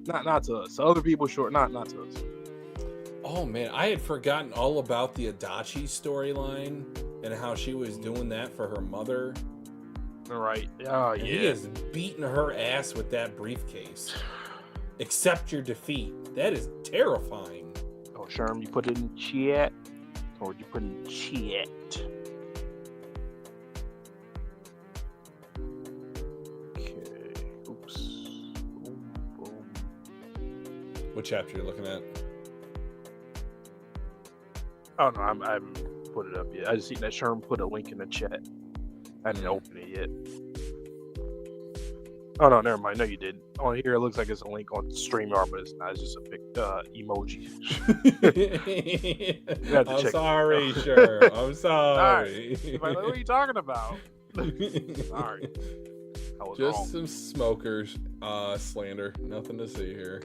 Not to us. To other people, sure. Not to us. Oh man, I had forgotten all about the Adachi storyline and how she was doing that for her mother. Right. Oh, yeah. He is beating her ass with that briefcase. Accept your defeat. That is terrifying. Oh, Sherm, you put it in chat? Or you put it in chat? Okay. Oops. Boom. What chapter are you looking at? Oh, no, I haven't put it up yet. I just seen that Sherm put a link in the chat. I didn't open it yet. Oh, no, never mind. No, you did. On here, it looks like it's a link on StreamYard, but it's not. It's just a big emoji. I'm sorry, sure. I'm sorry. Right. What are you talking about? All right. I was Just wrong. some smokers slander. Nothing to see here.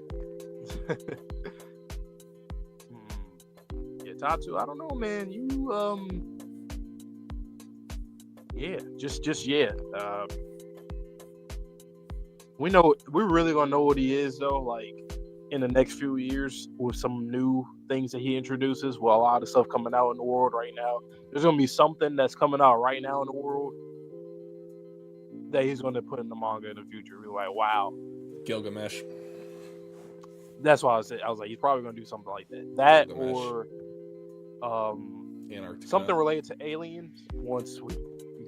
Yeah, Tatsu, I don't know, man. You yeah, just yeah. We're really gonna know what he is though, like in the next few years with some new things that he introduces. Well, a lot of stuff coming out in the world right now. There's gonna be something that's coming out right now in the world that he's gonna put in the manga in the future. We're like, wow. Gilgamesh. That's why I said, I was like, he's probably gonna do something like that. That Gilgamesh. or Antarctica. something related to aliens once we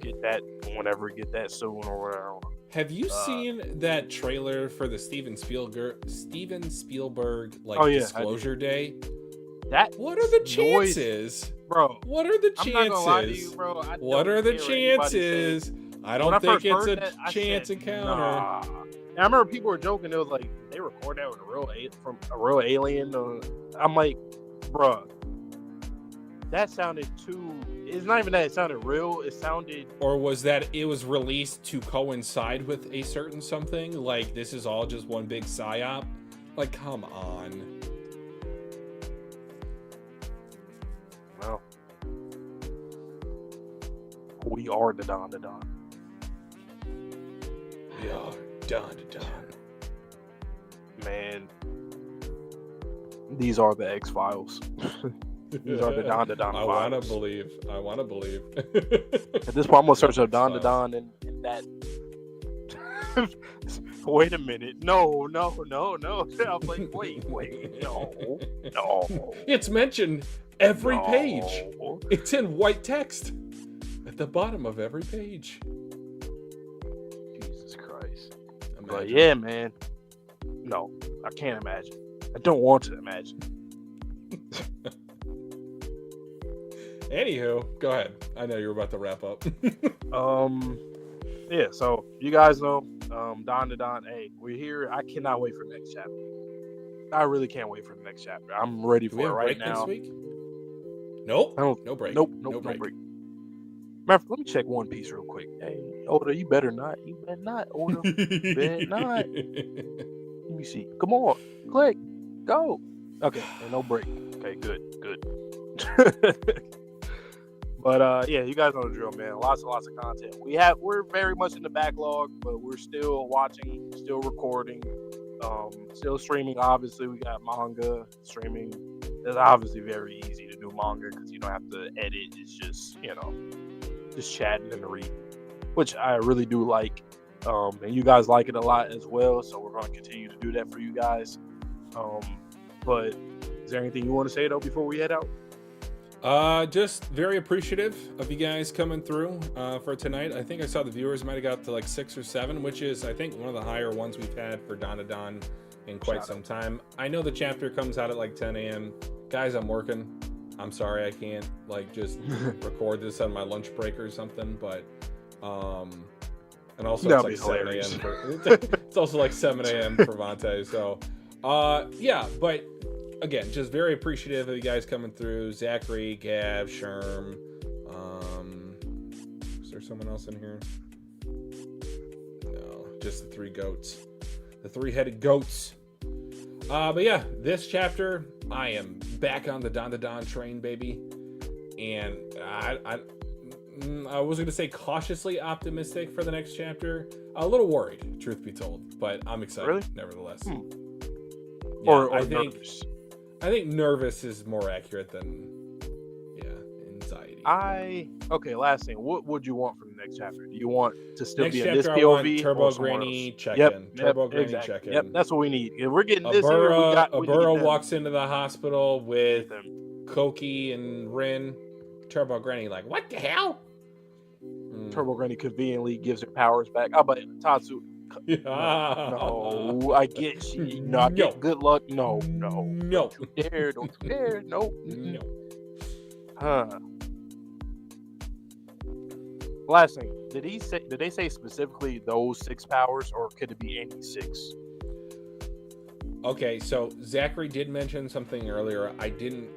get that, whenever we get that soon or whatever. Have you seen that trailer for the Steven Spielberg Disclosure Day? What are the chances, bro? What are the chances? I'm not gonna lie to you, bro. What are the chances? I don't think it's a chance encounter. Nah. And I remember people were joking. It was like they record that with a real alien. I'm like, bro, that sounded too. It's not even that it sounded real. It sounded. Or was that it was released to coincide with a certain something? Like this is all just one big psyop? Like, come on. Well, we are the Dandadan. We are Dandadan. Man, these are the X-Files. These are the Dandadan I want to believe. At this point, I'm going to search up Dandadan and that. Wait a minute. No. I'm like, wait. No. It's mentioned every page. It's in white text at the bottom of every page. Jesus Christ. Imagine. But yeah, man. No, I can't imagine. I don't want to imagine. Anywho, go ahead. I know you were about to wrap up. Yeah, so you guys know, Dandadan, hey, we're here. I cannot wait for the next chapter. I really can't wait for the next chapter. I'm ready for it right now. Next week? Nope. No break. Nope. No break. Matter, let me check One Piece real quick. Hey, Oda, you better not. Oda. You better not. Let me see. Come on. Click. Go. Okay, and no break. Okay, good. But yeah, you guys know the drill, man. Lots and lots of content. We're very much in the backlog, but we're still watching, still recording, still streaming. Obviously, we got manga streaming. It's obviously very easy to do manga because you don't have to edit. It's just just chatting and reading, which I really do like. And you guys like it a lot as well, so we're going to continue to do that for you guys. But is there anything you want to say though before we head out? Just very appreciative of you guys coming through for tonight. I think I saw the viewers might have got to like 6 or 7, which is I think one of the higher ones we've had for Dandadan in quite some time. I know the chapter comes out at like 10 a.m. Guys, I'm working. I'm sorry I can't like just record this on my lunch break or something, but and also it's like 7 a.m. It's also like 7 a.m. for Vante. So yeah, but again, just very appreciative of you guys coming through. Zachary, Gav, Sherm. Is there someone else in here? No, just the 3 goats. The 3-headed goats. But yeah, this chapter, I am back on the Dandadan train, baby. And I was going to say cautiously optimistic for the next chapter. A little worried, truth be told. But I'm excited, nevertheless. Yeah, Or nervous. I think nervous is more accurate than anxiety. Okay, last thing. What would you want from the next chapter? Do you want to still next be in this chapter, POV? Turbo Granny check-in. Turbo Granny check-in. Yep, that's what we need. If we're getting this Abura walks into the hospital with Koki and Rin. Turbo Granny like, what the hell? Turbo Granny conveniently gives her powers back. Oh, but Tatsu. No, I get you. No, I get good luck. No. Don't you dare. No. Huh. Last thing. Did they say specifically those 6 powers, or could it be any 6? Okay, so Zachary did mention something earlier. I didn't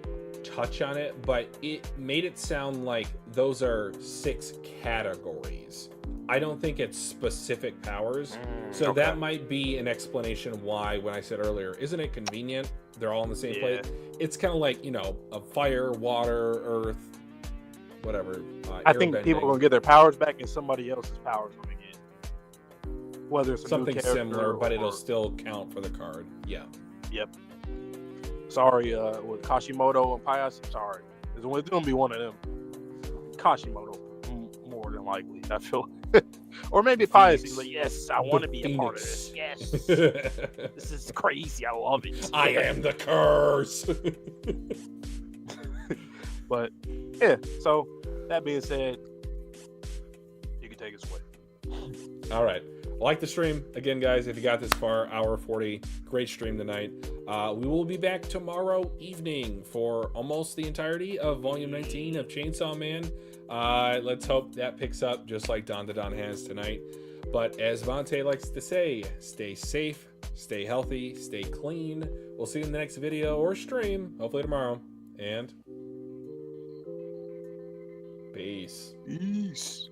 touch on it, but it made it sound like those are 6 categories. I don't think it's specific powers. So okay. that might be an explanation why, when I said earlier, isn't it convenient? They're all in the same place. It's kind of like, you know, a fire, water, earth, whatever. I think people are going to get their powers back and somebody else's powers going to get. Whether it's something similar, but it'll still count for the card. Yeah. Yep. Sorry, with Kashimoto and Payas, I'm sorry. It's going to be one of them. Kashimoto, more than likely, I feel. Or maybe Pius, he's like, yes, I want to be a part of this. Yes. This is crazy. I love it. I am the curse. But, yeah, so that being said, you can take us away. All right. Like the stream. Again, guys, if you got this far, hour 40, great stream tonight. We will be back tomorrow evening for almost the entirety of Volume 19 of Chainsaw Man. Let's hope that picks up just like Dandadan has tonight. But as Vontae likes to say, stay safe, stay healthy, stay clean. We'll see you in the next video or stream, hopefully tomorrow. And peace. Peace.